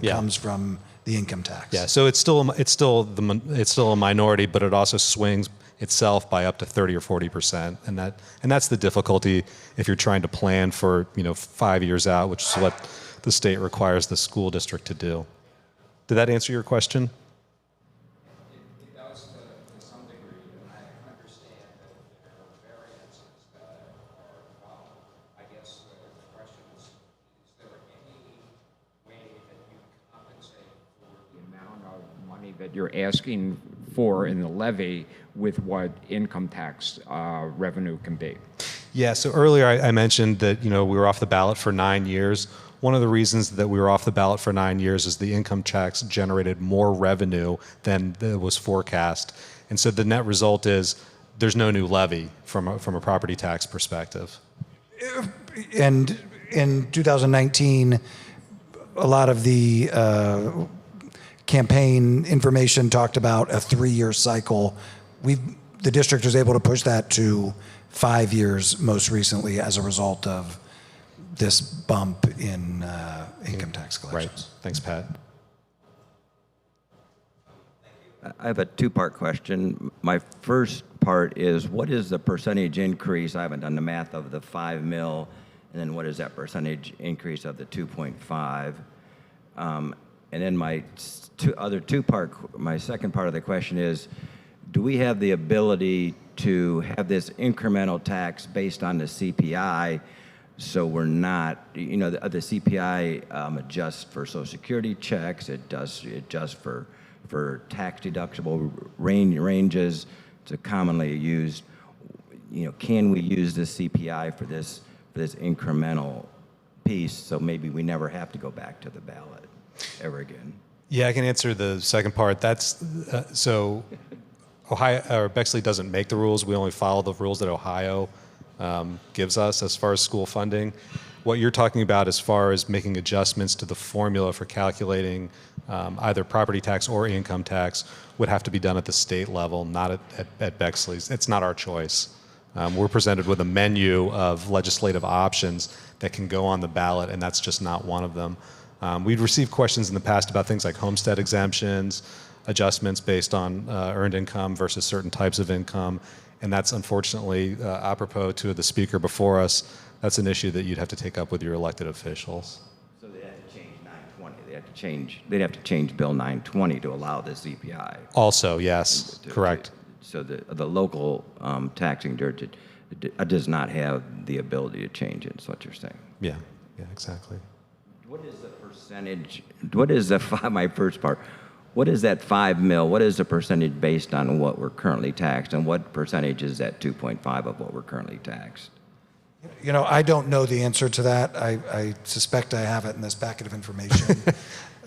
comes from the income tax. Yeah, so it's still a minority, but it also swings itself by up to 30 or 40%, and that's the difficulty if you're trying to plan for 5 years out, which is what the state requires the school district to do. Did that answer your question? It does to some degree, and I understand that there are variances that are involved. I guess the question is there any way that you compensate for the amount of money that you're asking for in the levy with what income tax revenue can be? Yeah, so earlier I mentioned that we were off the ballot for 9 years. One of the reasons that we were off the ballot for 9 years is the income tax generated more revenue than was forecast. And so the net result is there's no new levy from a property tax perspective. And in 2019, a lot of the campaign information talked about a 3-year cycle. The district was able to push that to 5 years most recently as a result of this bump in income tax collections. Right. Thanks, Pat. I have a two-part question. My first part is, what is the percentage increase? I haven't done the math of the 5 mil, and then what is that percentage increase of the 2.5? And then my second part of the question is, do we have the ability to have this incremental tax based on the CPI, so we're not, the CPI adjusts for Social Security checks, it adjusts for tax deductible ranges. It's a commonly used, can we use this CPI for this incremental piece, so maybe we never have to go back to the ballot ever again? Yeah, I can answer the second part. That's so Ohio or Bexley doesn't make the rules. We only follow the rules that Ohio gives us as far as school funding. What you're talking about as far as making adjustments to the formula for calculating either property tax or income tax would have to be done at the state level, not at Bexley's. It's not our choice. We're presented with a menu of legislative options that can go on the ballot, and that's just not one of them. We've received questions in the past about things like homestead exemptions, adjustments based on earned income versus certain types of income, and that's unfortunately, apropos to the speaker before us, that's an issue that you'd have to take up with your elected officials. So they'd have to change 920. They'd have to change Bill 920 to allow the CPI. Also, yes, correct. So the local taxing jurisdiction does not have the ability to change it, is what you're saying. Yeah, exactly. What is the percentage, my first part, what is that 5 mil? What is the percentage based on what we're currently taxed, and what percentage is that 2.5 of what we're currently taxed? You know, I don't know the answer to that. I suspect I have it in this packet of information,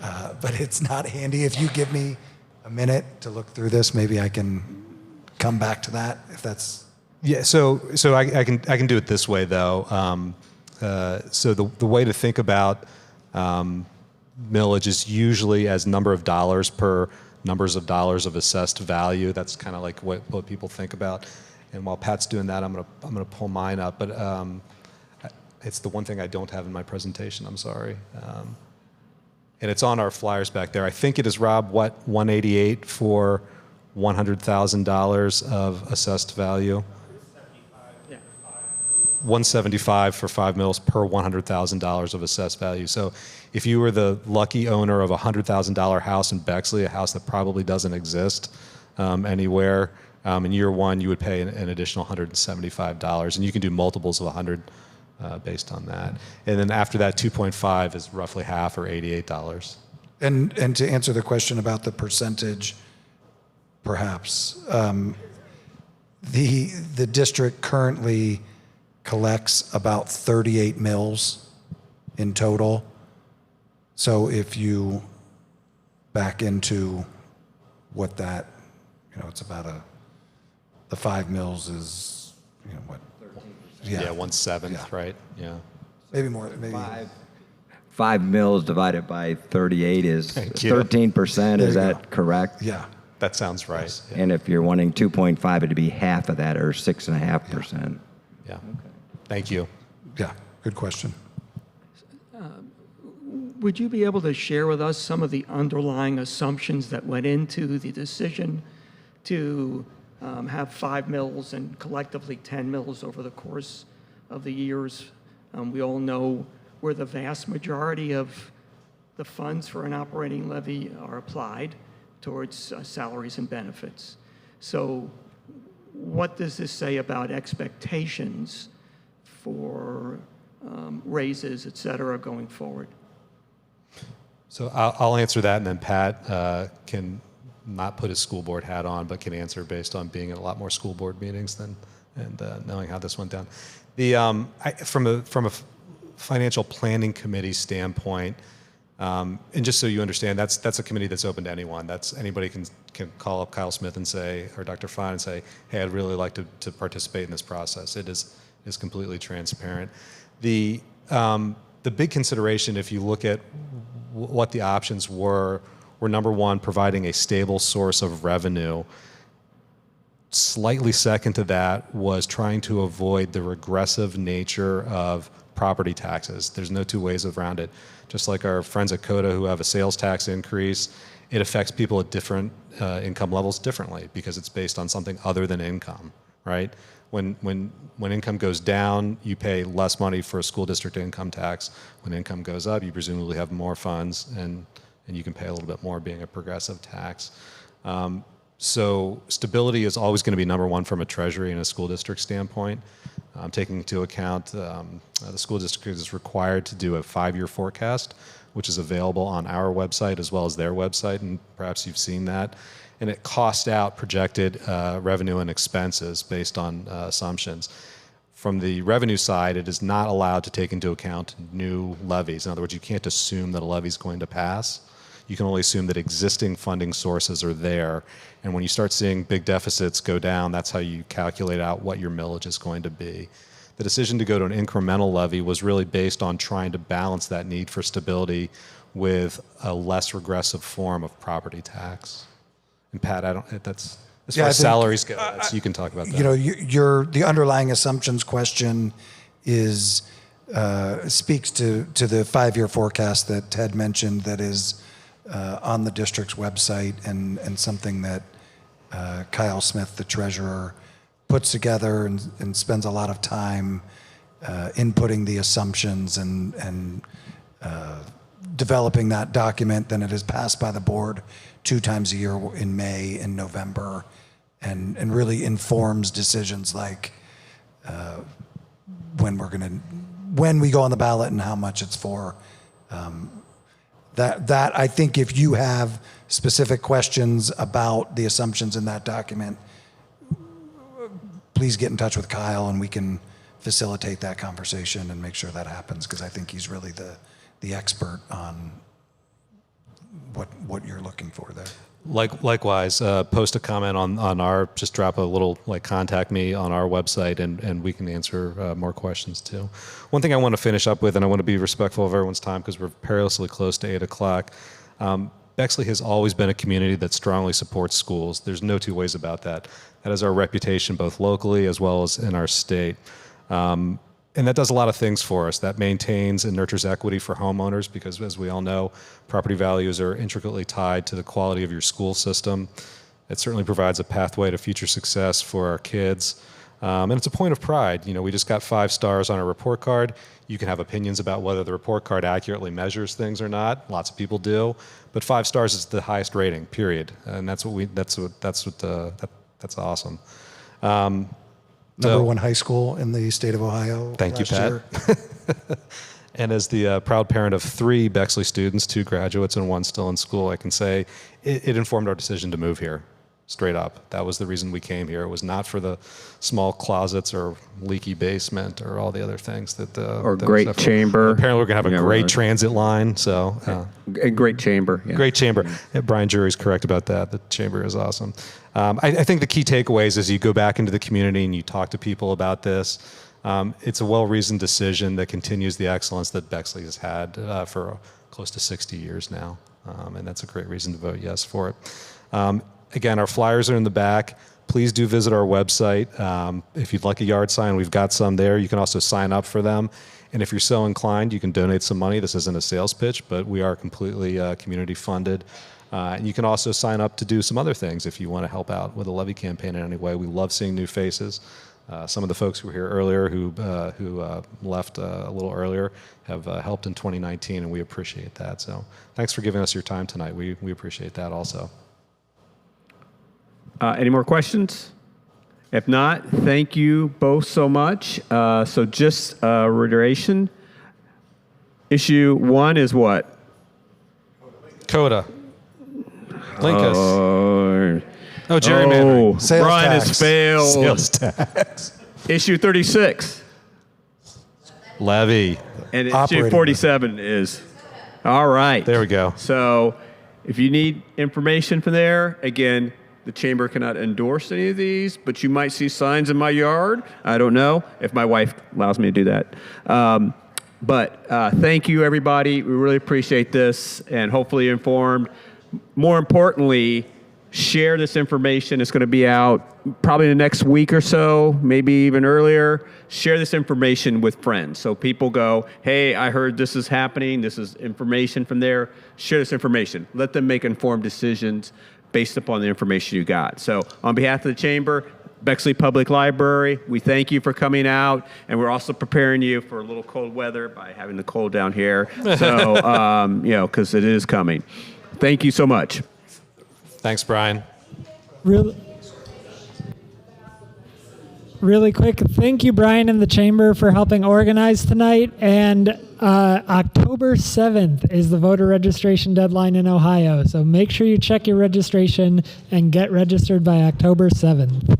but it's not handy. If you give me a minute to look through this, maybe I can come back to that if that's. Yeah, so I can do it this way though. So the way to think about millage is usually as number of dollars per numbers of dollars of assessed value. That's kind of like what people think about. And while Pat's doing that, I'm gonna pull mine up. But it's the one thing I don't have in my presentation. I'm sorry. And it's on our flyers back there. I think it is, Rob, what, 188 for $100,000 of assessed value? 175 for 5 mils per $100,000 of assessed value. So if you were the lucky owner of a $100,000 house in Bexley, a house that probably doesn't exist anywhere, in year one, you would pay an additional $175, and you can do multiples of 100 based on that. And then after that, 2.5 is roughly half, or $88. And to answer the question about the percentage, perhaps, the district currently collects about 38 mills in total. So if you back into what that, it's about the 5 mills is, what? Yeah, 1/7, right? Yeah. Maybe more, maybe. 5 mils divided by 38 is 13%, is that correct? Yeah. That sounds right. Yeah. And if you're wanting 2.5, it'd be half of that, or 6.5%. Yeah. Okay. Thank you. Yeah, good question. Would you be able to share with us some of the underlying assumptions that went into the decision to have 5 mills and collectively 10 mills over the course of the years? We all know where the vast majority of the funds for an operating levy are applied towards salaries and benefits. So what does this say about expectations for raises, et cetera, going forward? So I'll answer that, and then Pat can not put his school board hat on, but can answer based on being in a lot more school board meetings and knowing how this went down. From a financial planning committee standpoint, and just so you understand, that's a committee that's open to anyone. That's anybody can call up Kyle Smith and say, or Dr. Fine and say, hey, I'd really like to participate in this process. It is completely transparent. The big consideration, if you look at what the options were number one, providing a stable source of revenue. Slightly second to that was trying to avoid the regressive nature of property taxes. There's no two ways around it. Just like our friends at COTA who have a sales tax increase, it affects people at different income levels differently because it's based on something other than income, right? When income goes down, you pay less money for a school district income tax. When income goes up, you presumably have more funds and you can pay a little bit more, being a progressive tax. So stability is always going to be number one from a treasury and a school district standpoint. Taking into account the school district is required to do a 5-year forecast, which is available on our website as well as their website, and perhaps you've seen that. And it costs out projected revenue and expenses based on assumptions. From the revenue side, it is not allowed to take into account new levies. In other words, you can't assume that a levy is going to pass. You can only assume that existing funding sources are there. And when you start seeing big deficits go down, that's how you calculate out what your millage is going to be. The decision to go to an incremental levy was really based on trying to balance that need for stability with a less regressive form of property tax. And Pat, that's as far as salaries go, you can talk about that. The underlying assumptions question is speaks to the 5-year forecast that Ted mentioned that is on the district's website and something that Kyle Smith, the treasurer, puts together and spends a lot of time inputting the assumptions and developing that document. Then it is passed by the board 2 times a year in May and November, and really informs decisions like when we go on the ballot and how much it's for. That I think if you have specific questions about the assumptions in that document, please get in touch with Kyle and we can facilitate that conversation and make sure that happens, because I think he's really the expert on what you're looking for there. Likewise, post a comment on our, just drop a little, contact me on our website, and we can answer more questions too. One thing I want to finish up with, and I want to be respectful of everyone's time because we're perilously close to 8 o'clock. Bexley has always been a community that strongly supports schools. There's no two ways about that. That is our reputation both locally as well as in our state. And that does a lot of things for us. That maintains and nurtures equity for homeowners because, as we all know, property values are intricately tied to the quality of your school system. It certainly provides a pathway to future success for our kids. And it's a point of pride. You know, we just got 5 stars on our report card. You can have opinions about whether the report card accurately measures things or not. Lots of people do. But 5 stars is the highest rating, period. And that's awesome. Number 1 high school in the state of Ohio. Thank you, last Pat. year. And as the proud parent of 3 Bexley students, 2 graduates and 1 still in school, I can say it informed our decision to move here, straight up. That was the reason we came here. It was not for the small closets or leaky basement or all the other things that. Or great chamber. Apparently, we're gonna have a great right. transit line. So. A great chamber. Yeah. Great chamber. Yeah, Brian Jury's correct about that. The chamber is awesome. I think the key takeaways is you go back into the community and you talk to people about this. It's a well-reasoned decision that continues the excellence that Bexley has had for close to 60 years now. And that's a great reason to vote yes for it. Again, our flyers are in the back. Please do visit our website. If you'd like a yard sign, we've got some there. You can also sign up for them. And if you're so inclined, you can donate some money. This isn't a sales pitch, but we are completely community funded. And you can also sign up to do some other things if you want to help out with a levy campaign in any way. We love seeing new faces. Some of the folks who were here earlier who left a little earlier have helped in 2019, and we appreciate that. So thanks for giving us your time tonight. We appreciate that also. Any more questions? If not, thank you both so much. So just reiteration, issue 1 is what? COTA. Link us. Gerrymandering. Sales Brian tax. has failed. Sales tax. Issue 36. Levy. And issue Operating 47 is. All right. There we go. So if you need information from there, again, the chamber cannot endorse any of these, but you might see signs in my yard. I don't know if my wife allows me to do that. But thank you, everybody. We really appreciate this and hopefully informed. More importantly, share this information. It's going to be out probably in the next week or so, maybe even earlier. Share this information with friends. So people go, hey, I heard this is happening. This is information from there. Share this information. Let them make informed decisions based upon the information you got. So on behalf of the Chamber, Bexley Public Library, we thank you for coming out, and we're also preparing you for a little cold weather by having the cold down here. So, because it is coming. Thank you so much. Thanks, Brian. Really quick, thank you, Brian and the Chamber, for helping organize tonight. And October 7th is the voter registration deadline in Ohio. So make sure you check your registration and get registered by October 7th.